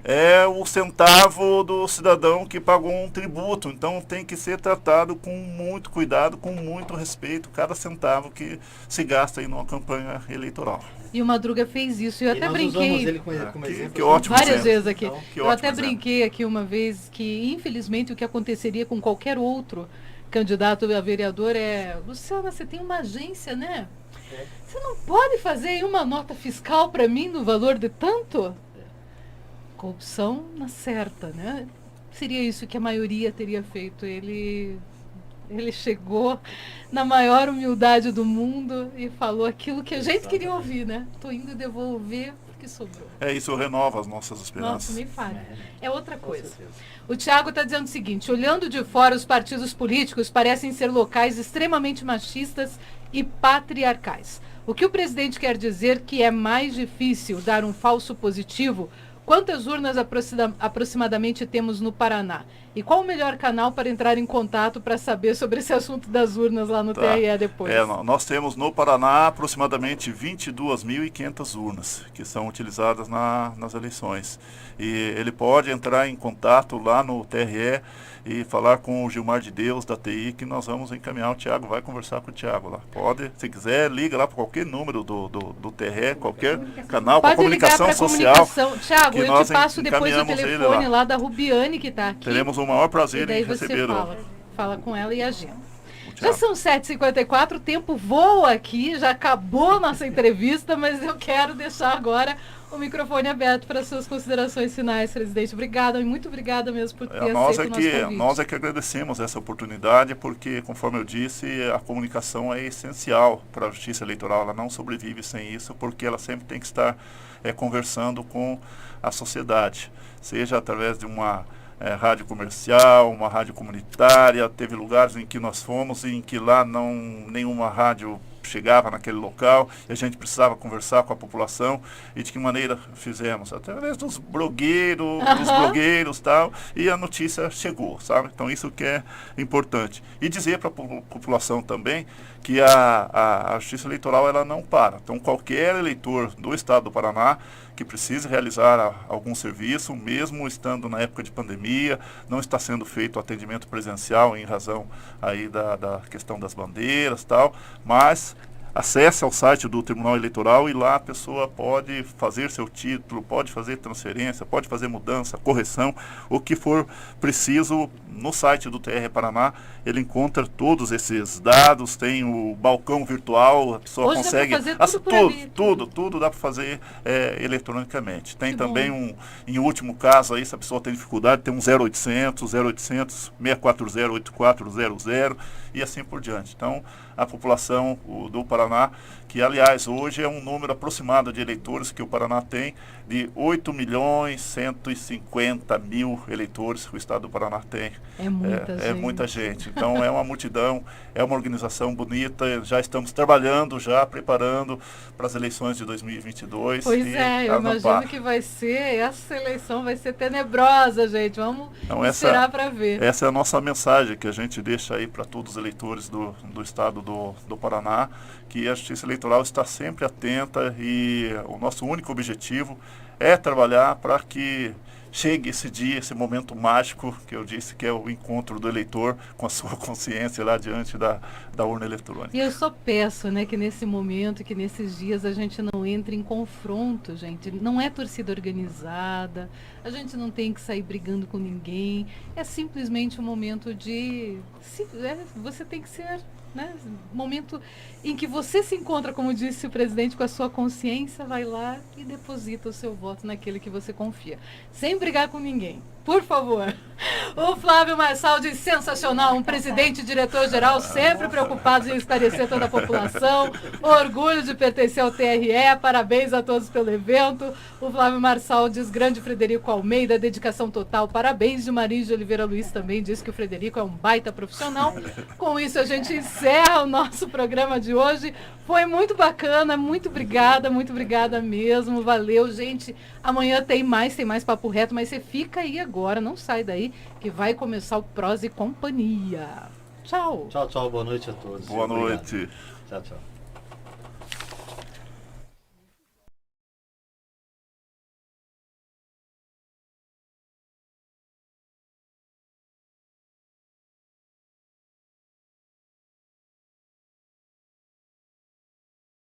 É o centavo do cidadão que pagou um tributo, então tem que ser tratado com muito cuidado, com muito respeito, cada centavo que se gasta aí numa campanha eleitoral. E o Madruga fez isso, eu até brinquei ele como exemplo, que ótimo várias exemplo. vezes aqui. Então, eu até brinquei aqui uma vez que, infelizmente, o que aconteceria com qualquer outro candidato a vereador é, Luciana, você tem uma agência, né? Você não pode fazer aí uma nota fiscal para mim no valor de tanto? Corrupção na certa, né? Seria isso que a maioria teria feito. Ele chegou na maior humildade do mundo e falou aquilo que a gente queria ouvir, né? Tô indo devolver o que sobrou. Isso renova as nossas esperanças. Nossa, nem fale. É outra coisa. O Thiago está dizendo o seguinte, olhando de fora, os partidos políticos parecem ser locais extremamente machistas e patriarcais. O que o presidente quer dizer que é mais difícil dar um falso positivo? Quantas urnas aproximadamente temos no Paraná? E qual o melhor canal para entrar em contato para saber sobre esse assunto das urnas lá no TRE depois? Nós temos no Paraná aproximadamente 22.500 urnas que são utilizadas nas eleições. E ele pode entrar em contato lá no TRE e falar com o Gilmar de Deus da TI, que nós vamos encaminhar. O Thiago vai conversar com o Thiago lá. Pode, se quiser, liga lá para qualquer número do TRE, qualquer canal, para comunicação social. Thiago, eu te passo depois o telefone lá da Rubiane, que está aqui. Teremos o maior prazer em recebê-lo. Fala com ela e agenda. Já são 7h54, o tempo voa aqui, já acabou nossa entrevista, mas eu quero deixar agora o microfone aberto para suas considerações finais, presidente. Obrigada, muito obrigada mesmo por ter aceito o nosso convite. Nós é que agradecemos essa oportunidade, porque, conforme eu disse, a comunicação é essencial para a justiça eleitoral. Ela não sobrevive sem isso, porque ela sempre tem que estar conversando com a sociedade, seja através de uma rádio comercial, uma rádio comunitária. Teve lugares em que nós fomos em que lá nenhuma rádio chegava naquele local e a gente precisava conversar com a população. E de que maneira fizemos? Através dos blogueiros tal, e a notícia chegou, sabe? Então isso que é importante. E dizer para a população também que a justiça eleitoral ela não para. Então qualquer eleitor do estado do Paraná que precise realizar algum serviço, mesmo estando na época de pandemia, não está sendo feito atendimento presencial em razão aí da questão das bandeiras tal, mas acesse ao site do Tribunal Eleitoral e lá a pessoa pode fazer seu título, pode fazer transferência, pode fazer mudança, correção, o que for preciso no site do TRE Paraná. Ele encontra todos esses dados, tem o balcão virtual, a pessoa hoje consegue... Dá pra fazer tudo dá para fazer eletronicamente. Tem também em último caso aí, se a pessoa tem dificuldade, tem um 0800 640 8400 e assim por diante. Então, a população do Paraná, que aliás hoje é um número aproximado de eleitores que o Paraná tem, de 8.150.000 eleitores que o estado do Paraná tem. É muita gente. É muita gente. Então é uma multidão, é uma organização bonita, já estamos trabalhando, já preparando para as eleições de 2022. Pois eu imagino que essa eleição vai ser tenebrosa, gente. Vamos esperar para ver. Essa é a nossa mensagem que a gente deixa aí para todos os eleitores do estado do Paraná, que a Justiça Eleitoral está sempre atenta e o nosso único objetivo é trabalhar para que chegue esse dia, esse momento mágico que eu disse que é o encontro do eleitor com a sua consciência lá diante da urna eletrônica. E eu só peço, né, que nesse momento, que nesses dias a gente não entre em confronto, gente. Não é torcida organizada, a gente não tem que sair brigando com ninguém. É simplesmente um momento de... você tem que ser... né? Momento em que você se encontra, como disse o presidente, com a sua consciência, vai lá e deposita o seu voto naquele que você confia. Sem brigar com ninguém. Por favor. O Flávio Marçal sensacional, um presidente e diretor-geral sempre preocupados em esclarecer toda a população. Orgulho de pertencer ao TRE, parabéns a todos pelo evento. O Flávio Marçal diz grande Frederico Almeida, dedicação total, parabéns. De Maria de Oliveira Luiz também diz que o Frederico é um baita profissional. Com isso a gente encerra o nosso programa de hoje. Foi muito bacana, muito obrigada mesmo, valeu, gente. Amanhã tem mais Papo Reto, mas você fica aí agora, não sai daí, que vai começar o Prós e Companhia. Tchau. Tchau, boa noite a todos. Boa noite. Tchau.